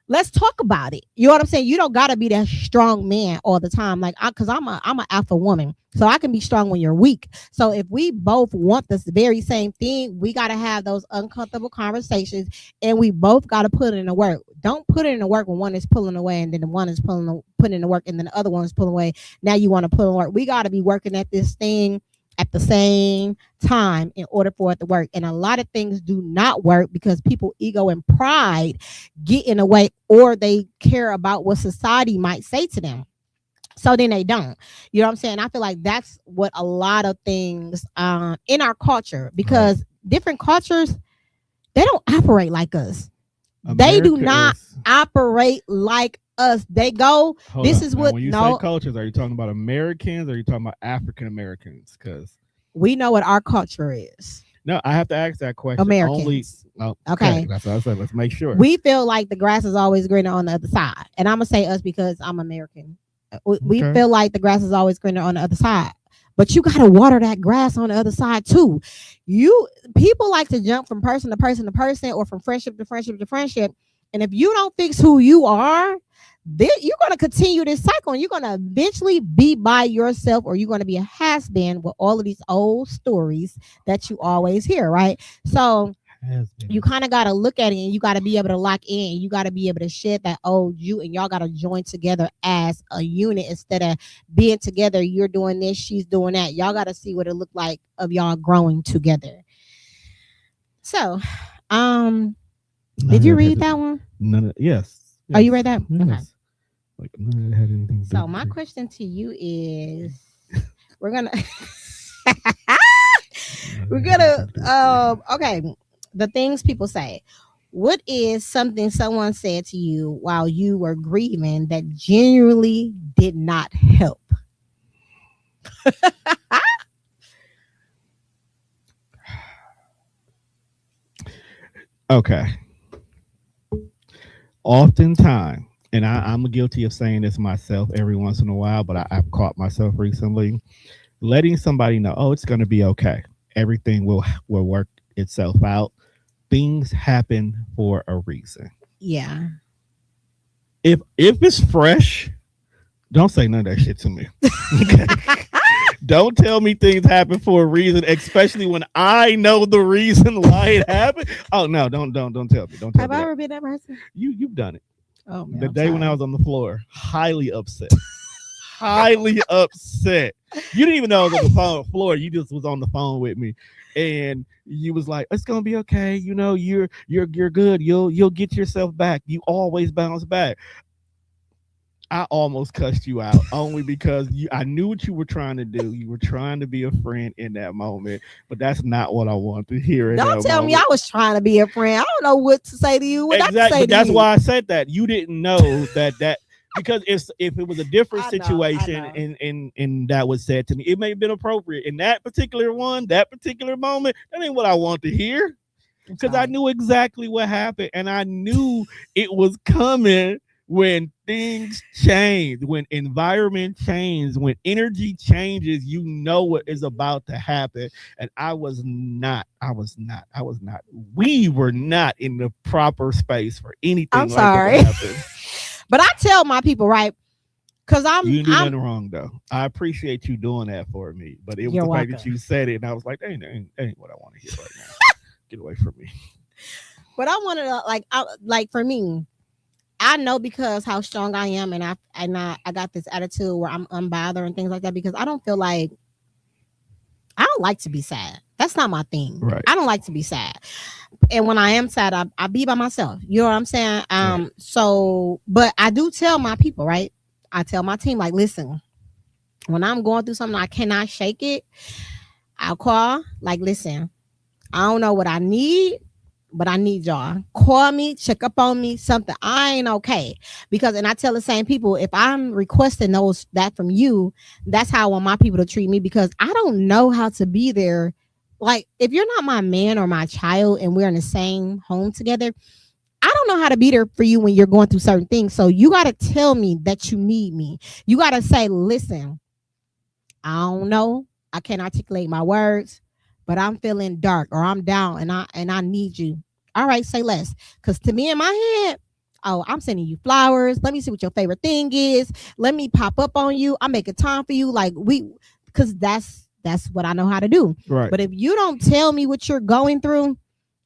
let's talk about it. You know what I'm saying? You don't gotta be that strong man all the time. Like, because I'm an alpha woman, so I can be strong when you're weak. So if we both want this very same thing, we gotta have those uncomfortable conversations, and we both gotta put in the work. Don't put it in the work when one is pulling away, and then the one is putting in the work, and then the other one is pulling away. Now you want to put in work. We gotta be working at this thing at the same time in order for it to work. And a lot of things do not work because people ego and pride get in the way, or they care about what society might say to them, so then they don't. You know what I'm saying? I feel like that's what a lot of things in our culture, because different cultures, they don't operate like us. They do not operate like us. They go, this is what, when you say cultures, are you talking about Americans, or are you talking about African Americans? Because we know what our culture is. No, I have to ask that question. Americans. Okay. That's what I said. Let's make sure. We feel like the grass is always greener on the other side. And I'm going to say us because I'm American. We feel like the grass is always greener on the other side. But you got to water that grass on the other side too. People like to jump from person to person to person, or from friendship to friendship to friendship. And if you don't fix who you are, then you're going to continue this cycle, and you're going to eventually be by yourself, or you're going to be a has-been with all of these old stories that you always hear, right? So you kind of got to look at it, and you got to be able to lock in. You got to be able to shed that old you, and y'all got to join together as a unit instead of being together. You're doing this, she's doing that. Y'all got to see what it looked like of y'all growing together. So, did you read that one? Yes. Oh, you read that? Yes. Okay. Like, none of it had anything to So do my with it. question to you is, we're gonna okay, the things people say. What is something someone said to you while you were grieving that genuinely did not help? Okay. Oftentimes, and I'm guilty of saying this myself every once in a while, but I've caught myself recently letting somebody know, oh, it's going to be okay. Everything will work itself out. Things happen for a reason. Yeah. If it's fresh, don't say none of that shit to me. Don't tell me things happen for a reason, especially when I know the reason why it happened. Oh no, don't tell me. Don't tell Have me I that. ever been that person? You've done it. Oh, man, The I'm day when sorry. I was on the floor, highly upset. Highly upset. You didn't even know I was on the floor. You just was on the phone with me, and you was like, "It's gonna be okay. You know, you're good. You'll get yourself back. You always bounce back." I almost cussed you out only because I knew what you were trying to do. You were trying to be a friend in that moment, but that's not what I want to hear in Don't that tell me moment. I was trying to be a friend. I don't know what to say to you, what not to Exactly, say but to that's you. why I said that. You didn't know that because if it was a different I situation know. and that was said to me, it may have been appropriate. In that particular one, that particular moment, that ain't what I want to hear. I'm Because I sorry. knew exactly what happened and I knew it was coming when things change, when environment changes, when energy changes, you know what is about to happen. And we were not in the proper space for I'm anything like that to sorry. happen. But I tell my people, right? Because You didn't do I'm nothing wrong though. I appreciate you doing that for me. But it was you're the fact that welcome. you said it and I was like, that ain't what I want to hear right now. Get away from me. But I wanted to like for me, I know because how strong I am, and I got this attitude where I'm unbothered and things like that because I don't feel like I don't like to be sad. That's not my thing. Right. I don't like to be sad. And when I am sad, I be by myself. You know what I'm saying? Right. So but I do tell my people, right? I tell my team, like, listen, when I'm going through something I cannot shake it, I'll call, like, listen, I don't know what I need, but I need y'all. Call me, check up on me, something. I ain't okay. Because and I tell the same people, if I'm requesting that from you, that's how I want my people to treat me because I don't know how to be there. Like if you're not my man or my child and we're in the same home together, I don't know how to be there for you when you're going through certain things. So you gotta tell me that you need me. You gotta say, listen, I don't know. I can't articulate my words, but I'm feeling dark or I'm down and I need you. All right, say less. Cause to me in my head, oh, I'm sending you flowers. Let me see what your favorite thing is. Let me pop up on you. I'm making time for you. Like cause that's what I know how to do. Right. But if you don't tell me what you're going through,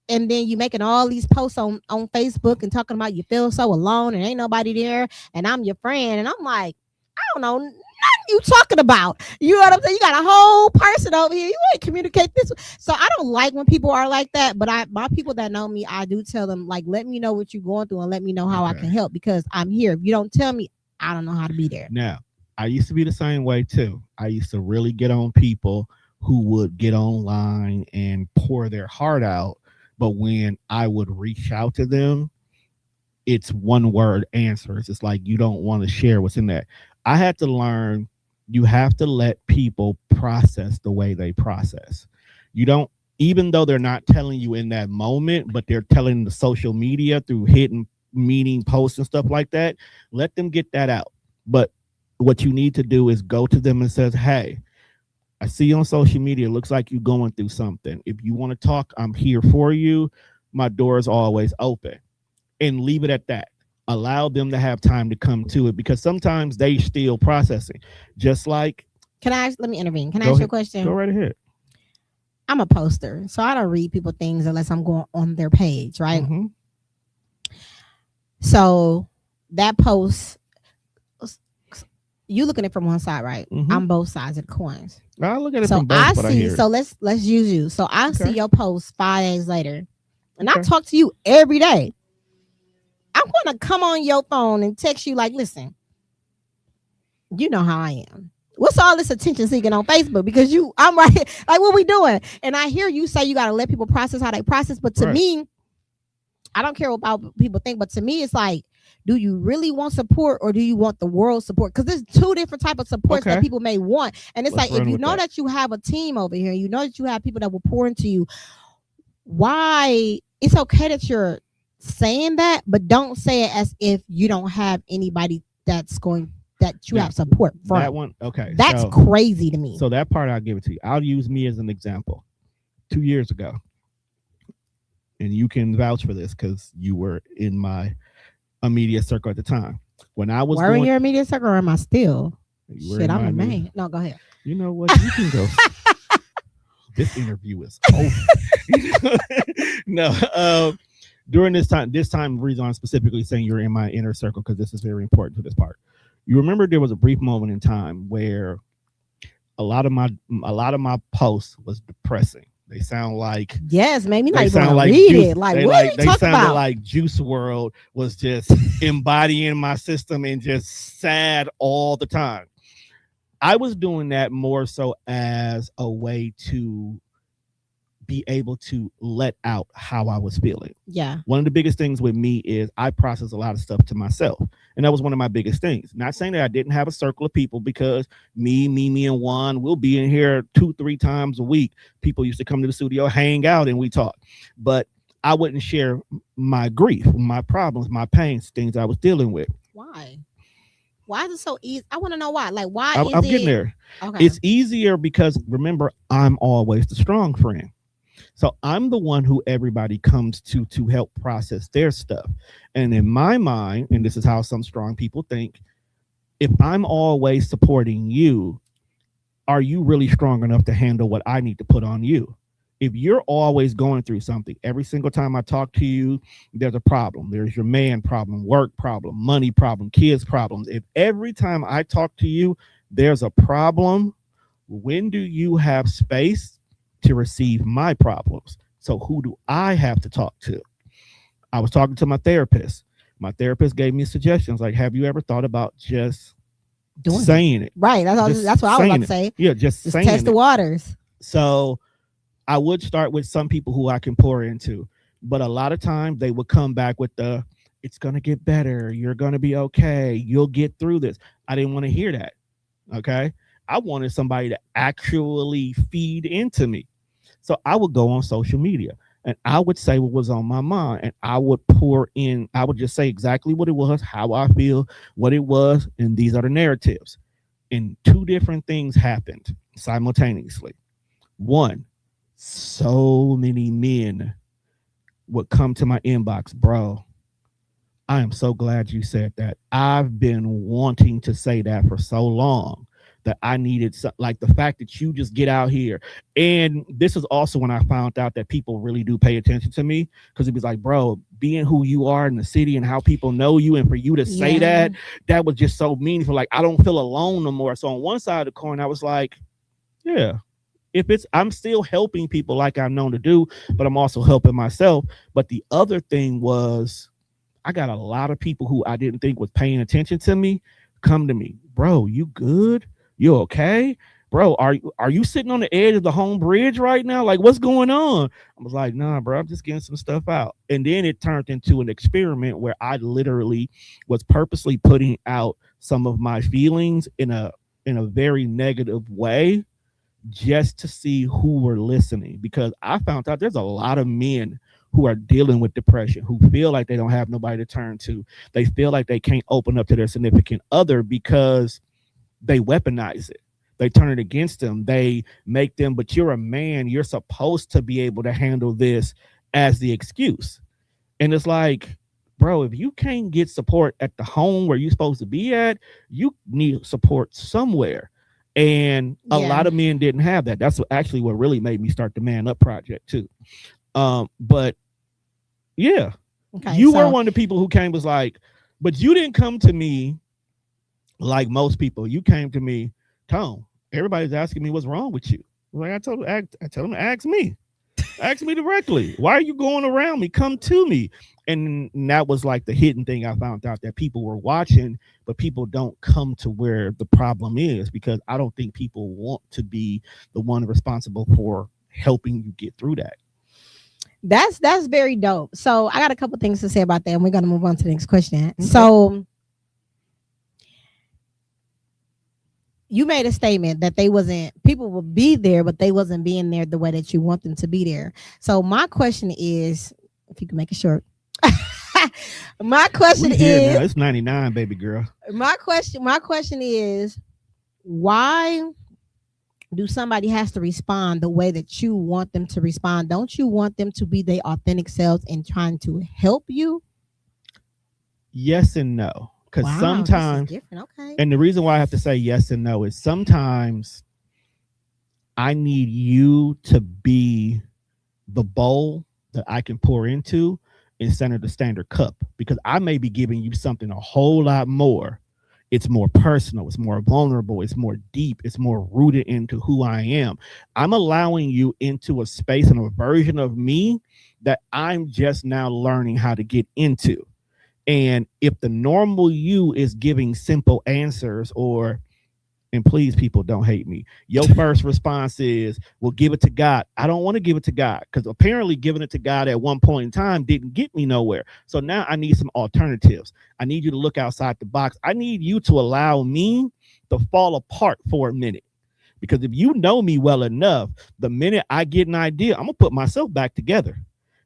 and then you making all these posts on Facebook and talking about you feel so alone and ain't nobody there and I'm your friend and I'm like, I don't know nothing you talking about. You know what I'm saying? You got a whole person over here. You ain't communicate this. So I don't like when people are like that. But my people that know me, I do tell them like, let me know what you're going through and let me know how I can help because I'm here. If you don't tell me, I don't know how to be there. Now, I used to be the same way too. I used to really get on people who would get online and pour their heart out. But when I would reach out to them, it's one word answers. It's like you don't want to share what's in that. I had to learn you have to let people process the way they process. You don't, even though they're not telling you in that moment, but they're telling the social media through hidden meaning posts and stuff like that, let them get that out. But what you need to do is go to them and says, hey, I see you on social media. It looks like you're going through something. If you want to talk, I'm here for you. My door is always open. And leave it at that. Allow them to have time to come to it because sometimes they still processing. Just like, let me intervene. Can I ask you a question? Go right ahead. I'm a poster, so I don't read people things unless I'm going on their page, right? Mm-hmm. So that post, you looking at it from one side, right? Mm-hmm. I'm both sides of the coins. I look at it So from both, I but I see. hear it. So let's use you. So I see your post 5 days later, and I Okay. talk to you every day. I'm gonna come on your phone and text you like, listen, you know how I am. What's all this attention seeking on Facebook? Because I'm right. Like, what we doing? And I hear you say you gotta let people process how they process, but to Right. me, I don't care about people think. But to me, it's like, do you really want support or do you want the world support? Because there's 2 different type of supports Okay. that people may want. And it's Let's like, if run you with know that you have a team over here, you know that you have people that will pour into you. Why? It's okay that you're saying that, but don't say it as if you don't have anybody that you have support from. That one, okay. That's crazy to me. So that part, I'll give it to you. I'll use me as an example. 2 years ago, and you can vouch for this because you were in my immediate circle at the time. When I was were in your immediate circle, or am I still? Shit, I'm a man. No, go ahead. You know what? You can go. This interview is over. No. During this time, the reason I'm specifically saying you're in my inner circle because this is very important to this part. You remember there was a brief moment in time where a lot of my posts was depressing. They sound like Yes, made me they not even sound want like to read Juice. it. Like, They what are you they talking sounded about? like Juice World was just embodying my system and just sad all the time. I was doing that more so as a way to be able to let out how I was feeling. Yeah. One of the biggest things with me is I process a lot of stuff to myself. And that was one of my biggest things. Not saying that I didn't have a circle of people, because me, and Juan will be in here 2-3 times a week. People used to come to the studio, hang out, and we talk. But I wouldn't share my grief, my problems, my pains, things I was dealing with. Why? Why is it so easy? I want to know why. Like, why I'm is getting it there. okay? It's easier because, remember, I'm always the strong friend. So I'm the one who everybody comes to help process their stuff. And in my mind, and this is how some strong people think, if I'm always supporting you, are you really strong enough to handle what I need to put on you? If you're always going through something, every single time I talk to you, there's a problem. There's your man problem, work problem, money problem, kids problems. If every time I talk to you, there's a problem, when do you have space to receive my problems? So who do I have to talk to? I was talking to my therapist. My therapist gave me suggestions like, have you ever thought about just Doing saying it? Right. That's what I was about to say. Yeah, just Just saying test the it. waters. So I would start with some people who I can pour into, but a lot of times they would come back with the, it's going to get better. You're going to be okay. You'll get through this. I didn't want to hear that. Okay. I wanted somebody to actually feed into me. So I would go on social media and I would say what was on my mind, and I would pour in, I would just say exactly what it was, how I feel, what it was, and these are the narratives. And two different things happened simultaneously. One, so many men would come to my inbox, bro. I am so glad you said that. I've been wanting to say that for so long that I needed like the fact that you just get out here. And this is also when I found out that people really do pay attention to me, because it was like, bro, being who you are in the city and how people know you, and for you to say that was just so meaningful. Like, I don't feel alone no more. So on one side of the coin, I was like, yeah, if it's, I'm still helping people like I'm known to do, but I'm also helping myself. But the other thing was, I got a lot of people who I didn't think was paying attention to me come to me, bro, you good? You okay? Bro, are you sitting on the edge of the home bridge right now? Like, what's going on? I was like, nah, bro, I'm just getting some stuff out. And then it turned into an experiment where I literally was purposely putting out some of my feelings in a very negative way, just to see who were listening, because I found out there's a lot of men who are dealing with depression, who feel like they don't have nobody to turn to. They feel like they can't open up to their significant other because they weaponize it. They turn it against them. They make them, but you're a man. You're supposed to be able to handle this, as the excuse. And it's like, bro, if you can't get support at the home where you're supposed to be at, you need support somewhere. And a lot of men didn't have that. That's actually what really made me start the Man Up Project too. But yeah, you were one of the people who came, was like, but you didn't come to me like most people. You came to me, Tone, everybody's asking me what's wrong with you. Like, I told them to ask me. Ask me directly. Why are you going around me? Come to me. And that was like the hidden thing I found out, that people were watching, but people don't come to where the problem is, because I don't think people want to be the one responsible for helping you get through that. That's very dope. So I got a couple things to say about that, and we're gonna move on to the next question. Okay. So you made a statement that people will be there, but they wasn't being there the way that you want them to be there. So my question is, if you can make it short. My question is, now. It's 99, baby girl. My question is, why do somebody has to respond the way that you want them to respond? Don't you want them to be their authentic selves and trying to help you? Yes and no. Because sometimes, okay. And the reason why I have to say yes and no is sometimes I need you to be the bowl that I can pour into instead of the standard cup, because I may be giving you something a whole lot more It's more personal, it's more vulnerable, it's more deep, it's more rooted into who I am. I'm allowing you into a space and a version of me that I'm just now learning how to get into. And if the normal you is giving simple answers, or, and please, people, don't hate me, your first response is, well, give it to God. I don't want to give it to God, because apparently giving it to God at one point in time didn't get me nowhere. So now I need some alternatives. I need you to look outside the box. I need you to allow me to fall apart for a minute. Because if you know me well enough, the minute I get an idea, I'm going to put myself back together.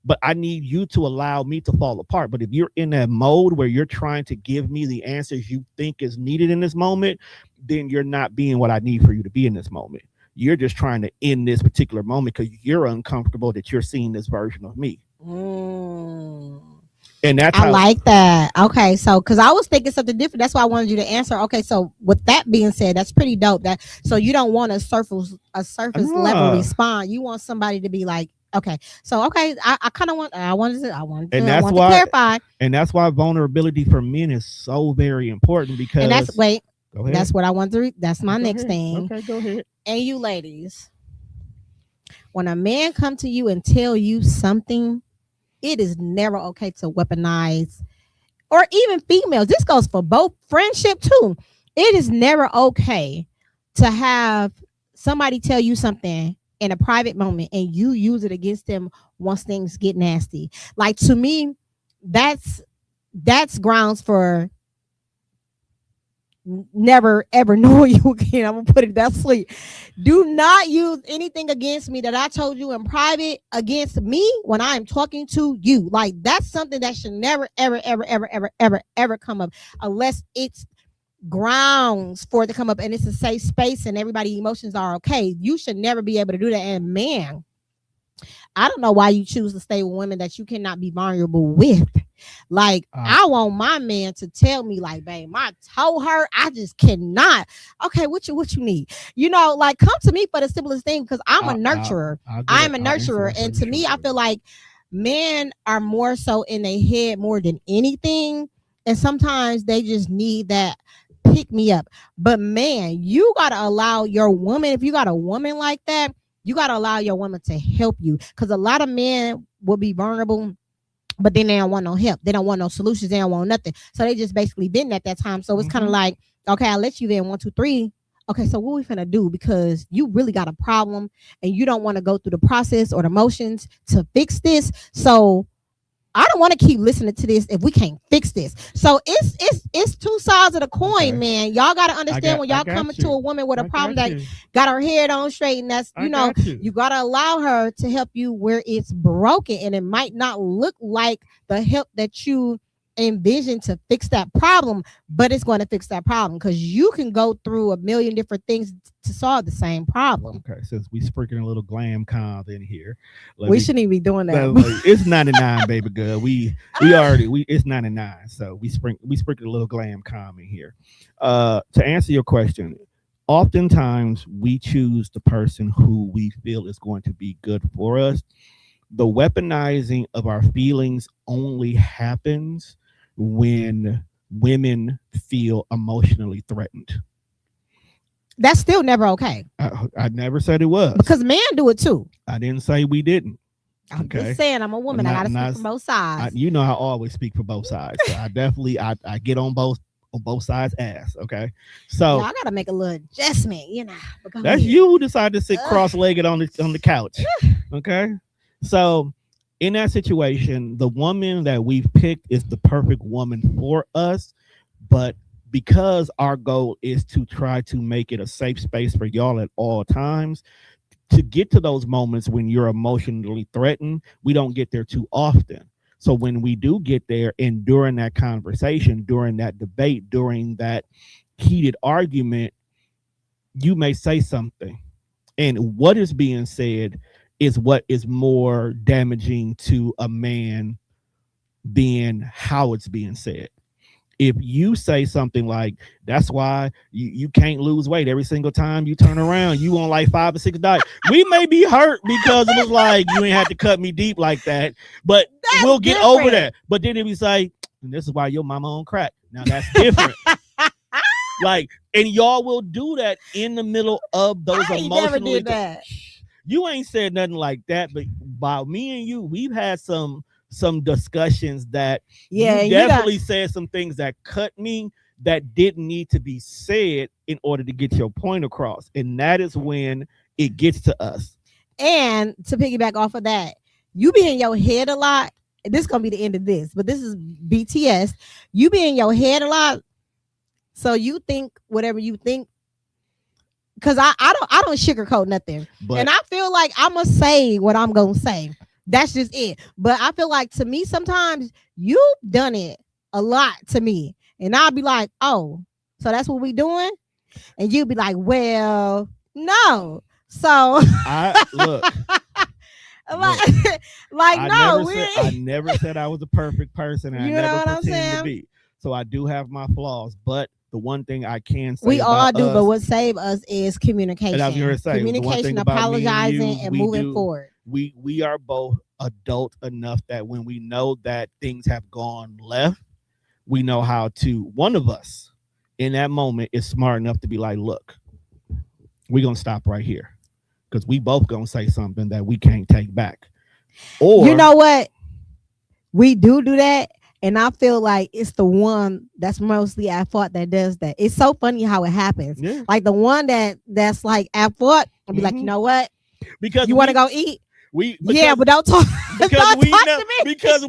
But I need you to allow me to fall apart. But if you're in that mode where you're trying to give me the answers you think is needed in this moment, then you're not being what I need for you to be in this moment. You're just trying to end this particular moment because you're uncomfortable that you're seeing this version of me. And that's I like that. Okay, so because I was thinking something different, that's why I wanted you to answer. Okay, so with that being said, that's pretty dope. That so you don't want a surface level response. You want somebody to be like, okay, so okay, I kind of want. I wanted to clarify. And that's why vulnerability for men is so very important, because. And that's what I want to. That's my next thing. Okay, go ahead. And you ladies, when a man come to you and tell you something, it is never okay to weaponize, or even females. This goes for both friendship too. It is never okay to have somebody tell you something in a private moment and you use it against them once things get nasty. Like, to me, that's grounds for never ever know you again. I'm gonna put it that sweet. Do not use anything against me that I told you in private against me when I am talking to you. Like, that's something that should never ever come up, unless it's grounds for it to come up and it's a safe space and everybody's emotions are okay. You should never be able to do that. And man, I don't know why you choose to stay with women that you cannot be vulnerable with. Like, I want my man to tell me, like, babe, I told her I just cannot. Okay, what you need? You know, like, come to me for the simplest thing, because I'm a nurturer. I'm a nurturer. And to me, I feel like men are more so in their head more than anything. And sometimes they just need that pick me up. But man, you got to allow your woman, if you got a woman like that, you got to allow your woman to help you. Because a lot of men will be vulnerable, but then they don't want no help. They don't want no solutions. They don't want nothing. So they just basically been at that time. So it's kind of like, okay, I'll let you in 1, 2, 3. Okay, so what we finna do? Because you really got a problem and you don't want to go through the process or the motions to fix this. So I don't want to keep listening to this if we can't fix this. So it's two sides of the coin, okay. Man. Y'all got to understand when y'all coming to a woman with a problem that got her head on straight, and that's, you got to allow her to help you where it's broken, and it might not look like the help that you envision to fix that problem, but it's going to fix that problem, because you can go through a million different things to solve the same problem. Okay, since we sprinkling a little glam con in here, we shouldn't even be doing that. It's 99, baby girl. We it's 99, so we sprinkle a little glam con in here. To answer your question, oftentimes we choose the person who we feel is going to be good for us. The weaponizing of our feelings only happens when women feel emotionally threatened. That's still never okay. I never said it was. Because men do it too. I didn't say we didn't. I'm just saying, I'm a woman. I gotta speak for both sides. I always speak for both sides. So I definitely I get on both sides' ass. Okay, so I gotta make a little adjustment. That's you who decided to sit cross-legged on the couch. Okay, so in that situation, the woman that we've picked is the perfect woman for us, but because our goal is to try to make it a safe space for y'all at all times, to get to those moments when you're emotionally threatened, we don't get there too often. So when we do get there, and during that conversation, during that debate, during that heated argument, you may say something, and what is being said is what is more damaging to a man than how it's being said. If you say something like, that's why you can't lose weight every single time you turn around, you on like 5 or 6 diets, we may be hurt because it was like, you ain't had to cut me deep like that, but we'll get over that. But then if you say, and this is why your mama on crack, now that's different. Like, and y'all will do that in the middle of those I ain't never emotional. did that. You ain't said nothing like that, but by me and you, we've had some discussions that Yeah, you definitely said some things that cut me that didn't need to be said in order to get your point across, and that is when it gets to us. And to piggyback off of that, you be in your head a lot. This is gonna be the end of this, but this is BTS. You be in your head a lot, so you think whatever you think. Cause I don't sugarcoat nothing, and I feel like I'm gonna say what I'm gonna say. That's just it. But I feel like to me sometimes you've done it a lot to me, and I'll be like, oh, so that's what we doing, and you'll be like, well, no. So I look. I never said I was a perfect person, and I never pretended to be. So I do have my flaws, but the one thing I can say, we all do, but what saves us is communication. And I was going to say, communication, apologizing, and moving forward. We are both adult enough that when we know that things have gone left, we know how to. One of us in that moment is smart enough to be like, look, we're gonna stop right here. Because we both gonna say something that we can't take back. Or you know what? We do that, and I feel like it's the one that's mostly at fault that does that. It's so funny how it happens. Yeah. Like the one that's like at fault, I'll be like, you know what? Because you want to go eat? But don't talk. Because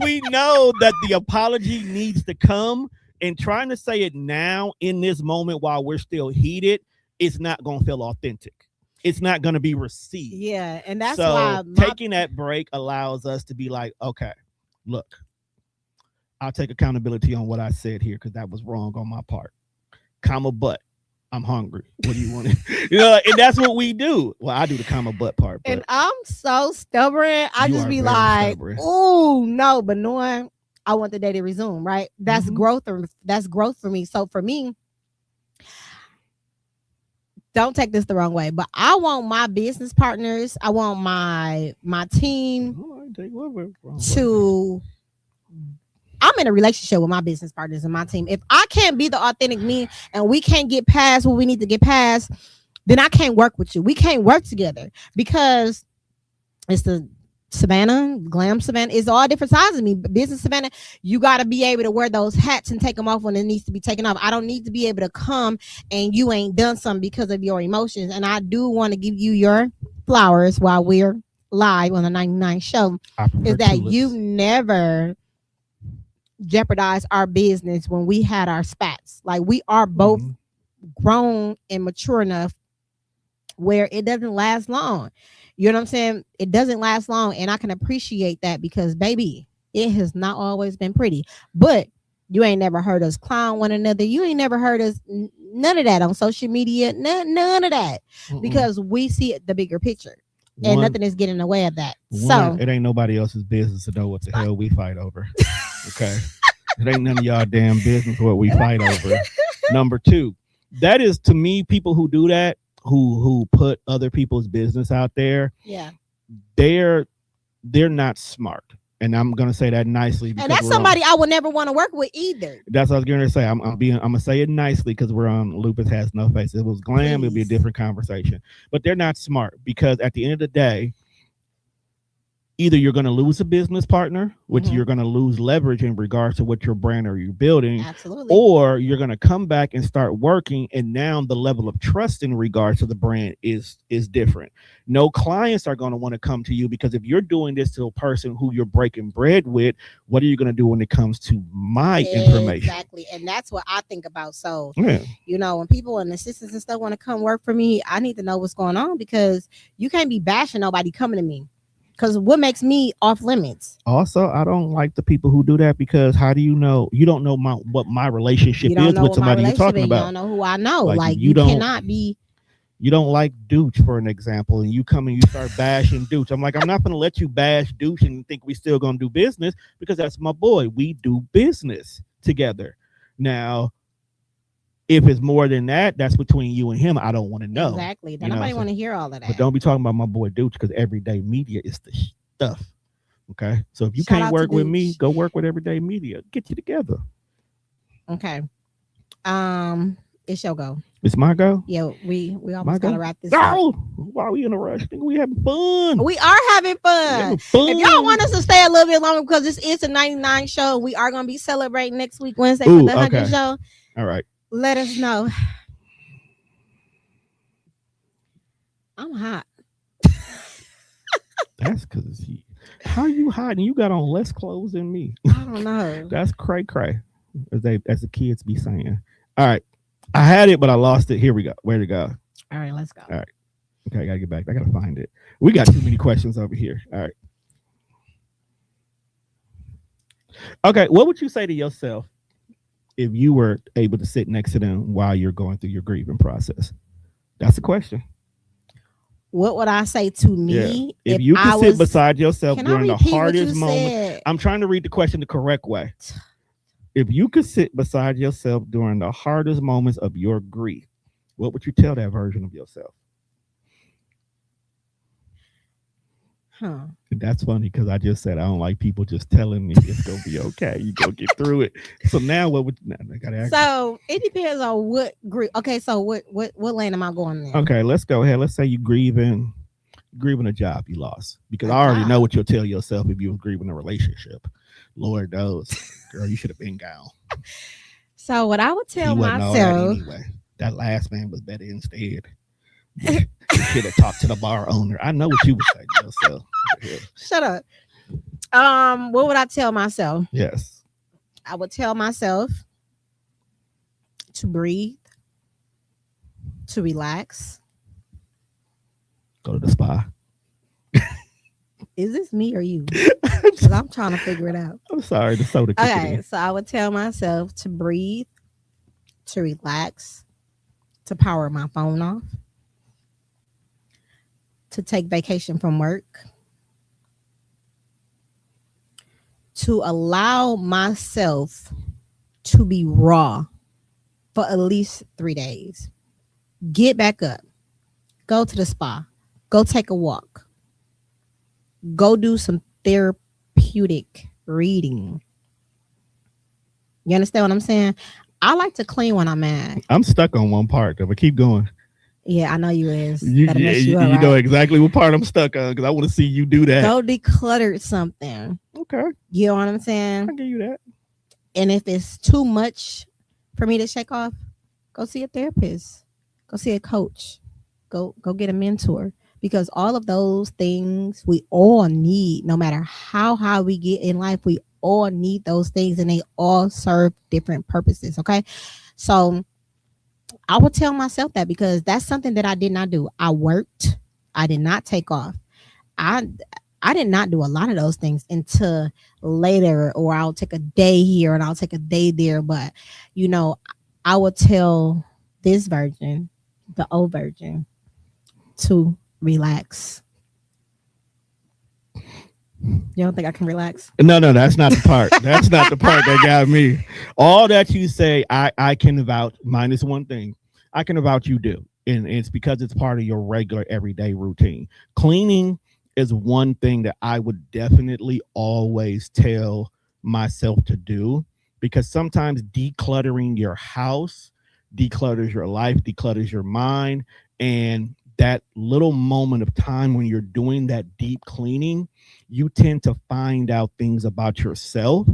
we know that the apology needs to come, and trying to say it now in this moment while we're still heated, it's not gonna feel authentic. It's not going to be received. Yeah, and that's so why taking that break allows us to be like, okay, look, I'll take accountability on what I said here because that was wrong on my part. Comma, but I'm hungry. What do you want? And that's what we do. Well, I do the comma, but part. But and I'm so stubborn. I just be like, oh no, but knowing I want the day to resume. Right? That's growth. That's growth for me. So for me. Don't take this the wrong way, but I want my business partners, I want my team to. I'm in a relationship with my business partners and my team. If I can't be the authentic me and we can't get past what we need to get past, then I can't work with you. We can't work together because it's the Savannah, glam Savannah, is all different sides of me. Business Savannah, you got to be able to wear those hats and take them off when it needs to be taken off. I don't need to be able to come and you ain't done something because of your emotions. And I do want to give you your flowers while we're live on the 99 show. Is that you never jeopardized our business when we had our spats. Like we are both grown and mature enough where it doesn't last long. You know what I'm saying? It doesn't last long. And I can appreciate that because, baby, it has not always been pretty. But you ain't never heard us clown one another. You ain't never heard us, none of that on social media. None of that. Because we see the bigger picture. And nothing is getting in the way of that. So it ain't nobody else's business to know what the hell we fight over. Okay. It ain't none of y'all damn business what we fight over. Number two, that is to me, people who do that, who put other people's business out there, they're not smart, and I'm gonna say that nicely. And that's somebody I would never want to work with either. That's what I was gonna say. I'm gonna say it nicely because we're on Lupus Has No Face. If it was glam, it'd be a different conversation. But they're not smart because at the end of the day, either you're going to lose a business partner, which you're going to lose leverage in regards to what your brand are you building. Absolutely. Or you're going to come back and start working, and now the level of trust in regards to the brand is different. No clients are going to want to come to you because if you're doing this to a person who you're breaking bread with, what are you going to do when it comes to my information? Exactly. And that's what I think about. So, you know, when people and assistants and stuff want to come work for me, I need to know what's going on because you can't be bashing nobody coming to me. Because what makes me off limits? Also, I don't like the people who do that because how do you know? You don't know what my relationship is with somebody you're talking about. You don't know who I know. Like you cannot be. You don't like Dooch, for an example, and you come and you start bashing Dooch. I'm like, I'm not going to let you bash Dooch and think we still going to do business because that's my boy. We do business together. Now, if it's more than that, that's between you and him. I don't want to know. Exactly. Nobody want to hear all of that. But don't be talking about my boy Dooch because everyday media is the stuff. Okay. So if you can't work with me, go work with everyday media. Get you together. Okay. It's your go. It's my go. Yeah, we My almost go. gotta wrap this up. No, why are we in a rush? Nigga, we having fun. We are having fun. If y'all want us to stay a little bit longer, because this is a 99 show, we are gonna be celebrating next week Wednesday for the 100 show. All right. Let us know. I'm hot. That's because how you hiding? You got on less clothes than me. I don't know. That's cray, as the kids be saying. All right, I had it, but I lost it. Here we go. Where to go? All right, let's go. All right. Okay, I gotta get back. I gotta find it. We got too many questions over here. All right. Okay, what would you say to yourself if you were able to sit next to them while you're going through your grieving process? That's the question. What would I say to me if you could sit beside yourself during the hardest moment? Said? I'm trying to read the question the correct way. If you could sit beside yourself during the hardest moments of your grief, what would you tell that version of yourself? Huh. That's funny because I just said I don't like people just telling me it's gonna be okay. You go get through it. So now what would I gotta ask? So it depends on what grief. Okay, so what lane am I going in? Okay, let's go ahead. Let's say you grieving a job you lost, because I already know what you'll tell yourself if you were grieving a relationship. Lord knows, girl, you should have been gone. So what I would tell myself anyway. That last man was better instead. You should have talked to the bar owner. I know what you would say to yourself. Shut up. What would I tell myself? Yes. I would tell myself to breathe, to relax. Go to the spa. Is this me or you? Because I'm trying to figure it out. I'm sorry, the soda. Okay, so I would tell myself to breathe, to relax, to power my phone off, to take vacation from work, to allow myself to be raw for at least 3 days. Get back up, go to the spa, go take a walk, go do some therapeutic reading. You understand what I'm saying? I like to clean when I'm mad. I'm stuck on one part, though, but keep going. Yeah, I know you is. You know exactly what part I'm stuck on, because I want to see you do that. Go declutter something. Okay. You know what I'm saying? I'll give you that. And if it's too much for me to shake off, go see a therapist. Go see a coach. Go get a mentor. Because all of those things we all need, no matter how high we get in life, we all need those things, and they all serve different purposes. Okay. So I would tell myself that, because that's something that I did not do. I worked. I did not take off. I did not do a lot of those things until later, or I'll take a day here and I'll take a day there. But, you know, I would tell this version, the old version, to relax. You don't think I can relax? No, that's not the part. That's not the part that got me. All that you say, I can vouch, minus one thing. I can vouch you do. And it's because it's part of your regular everyday routine. Cleaning is one thing that I would definitely always tell myself to do, because sometimes decluttering your house declutters your life, declutters your mind. And that little moment of time when you're doing that deep cleaning, you tend to find out things about yourself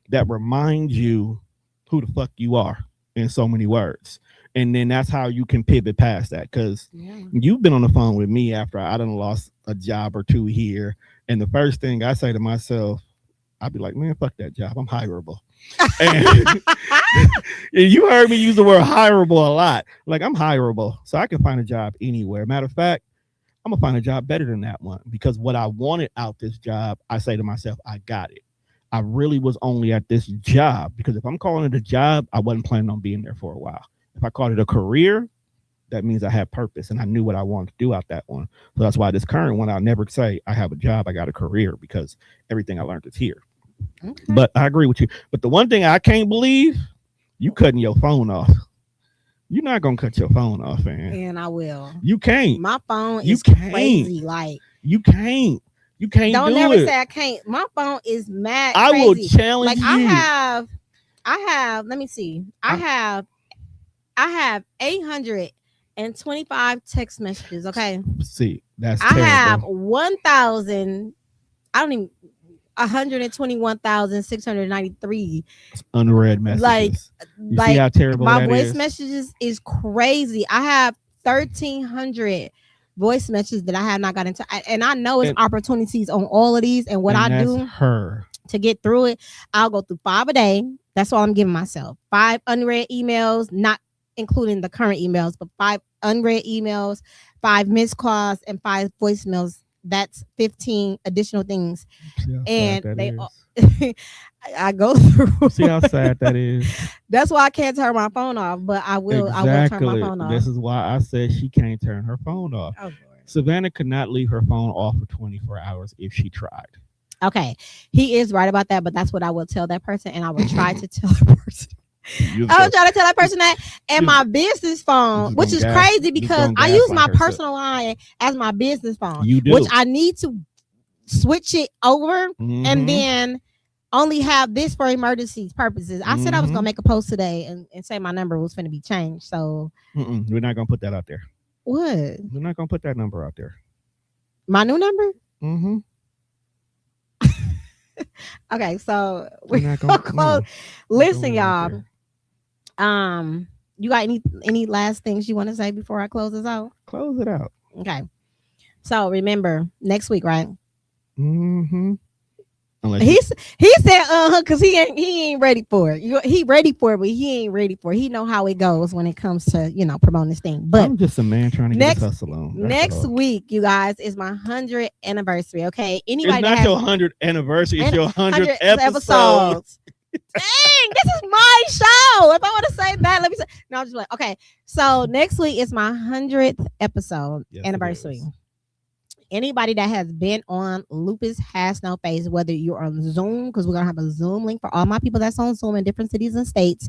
that remind you who the fuck you are, in so many words. And then that's how you can pivot past that. Because you've been on the phone with me after I done lost a job or two here. And the first thing I say to myself, I'd be like, man, fuck that job. I'm hireable. And you heard me use the word hireable a lot. Like, I'm hireable, so I can find a job anywhere. Matter of fact, I'm gonna find a job better than that one, because what I wanted out this job, I say to myself, I got it. I really was only at this job because if I'm calling it a job, I wasn't planning on being there for a while. If I called it a career, that means I had purpose and I knew what I wanted to do out that one. So that's why this current one, I'll never say I have a job, I got a career, because everything I learned is here. Okay. But I agree with you. But the one thing I can't believe, you cutting your phone off. You're not gonna cut your phone off, man. And I will. You can't. My phone is crazy. Like, you can't. You can't. Don't never say I can't. My phone is mad. I crazy. will challenge like, you. I have. Let me see. I have I have 825 text messages. Okay. See, that's I have terrible. 1,000. I don't even 121,693. Unread Like, messages. You see how terrible my that voice is? messages is crazy. I have 1,300 voice messages that I have not gotten to, and I know it's And- opportunities on all of these. And what I And that's do her. to get through it, I'll go through 5 a day. That's all I'm giving myself. 5 unread emails, not including the current emails, but 5 unread emails, 5 missed calls, and 5 voicemails. That's 15 additional things. See how And sad that they is? all, I go through. See how sad that is? That's why I can't turn my phone off, but I will turn my phone off. This is why I said she can't turn her phone off. Oh, Lord. Savannah could not leave her phone off for 24 hours if she tried. Okay, he is right about that, but that's what I will tell that person, and I will try to tell the person. I was trying to tell that person that, and my business phone, which is crazy because I use my personal line as my business phone, which I need to switch it over and then only have this for emergency purposes. I said I was gonna make a post today and say my number was going to be changed. So we're not gonna put that out there. What? We're not gonna put that number out there. My new number? Mm-hmm. Okay, so we're not gonna close. Listen, y'all. You got any last things you want to say before I close this out? Close it out. Okay. So remember next week, right? Mm-hmm. He said because he ain't ready for it. He ready for it, but he ain't ready for it. He know how it goes when it comes to promoting this thing. But I'm just a man trying to get his hustle on. Next week, you guys, is my 100th anniversary. Okay, anybody? It's not your 100th anniversary. It's your 100th episode. Dang, this is my show. If I want to say that, let me say. No, I'm just like, okay. So next week is my 100th episode anniversary. Anybody that has been on Lupus Has No Face, whether you're on Zoom, because we're going to have a Zoom link for all my people that's on Zoom in different cities and states,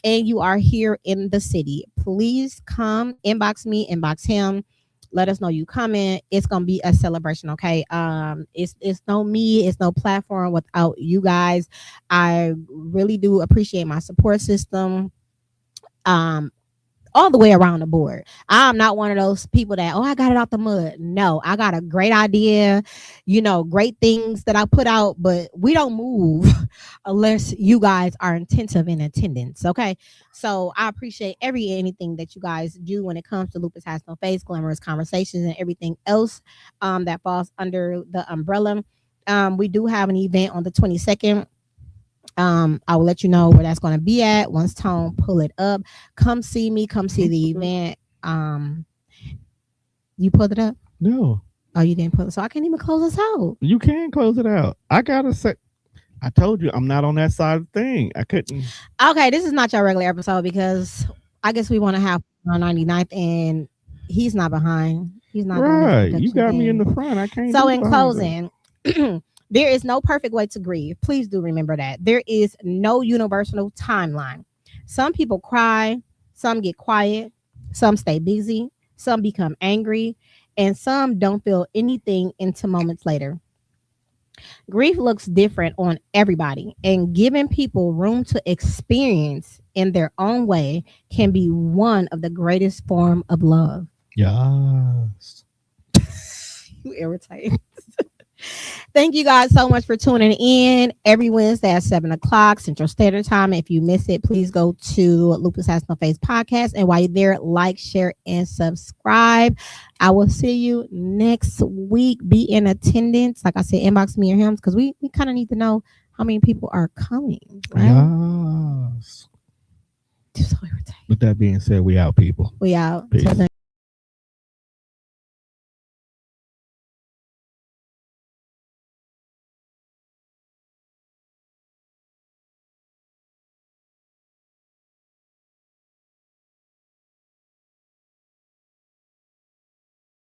and you are here in the city, please come inbox me, inbox him. Let us know you coming. It's going to be a celebration, okay? It's no me. It's no platform without you guys. I really do appreciate my support system. All the way around the board. I'm not one of those people that, I got it out the mud. No, I got a great idea, great things that I put out, but we don't move unless you guys are attentive in attendance. Okay. So I appreciate anything that you guys do when it comes to Lupus Has No Face, Glamorous Conversations, and everything else that falls under the umbrella. We do have an event on the 22nd. I will let you know where that's going to be at once Tone pull it up. Come see me. Come see the event. You pulled it up? No. Oh, you didn't pull it. So I can't even close this out. You can close it out. I gotta say, I told you I'm not on that side of the thing. I couldn't. Okay, this is not your regular episode because I guess we want to have on 99th and he's not behind. He's not right. You got me in the front. I can't. So in closing. There is no perfect way to grieve. Please do remember that. There is no universal timeline. Some people cry, some get quiet, some stay busy, some become angry, and some don't feel anything until moments later. Grief looks different on everybody, and giving people room to experience in their own way can be one of the greatest form of love. Yes. You irritate. Thank you guys so much for tuning in every Wednesday at 7:00 Central Standard Time. If you miss it, please go to Lupus Has No Face podcast. And while you're there, like, share, and subscribe. I will see you next week. Be in attendance. Like I said, inbox me or him because we kind of need to know how many people are coming. Right? Yes. With that being said, we out, people. We out. Peace.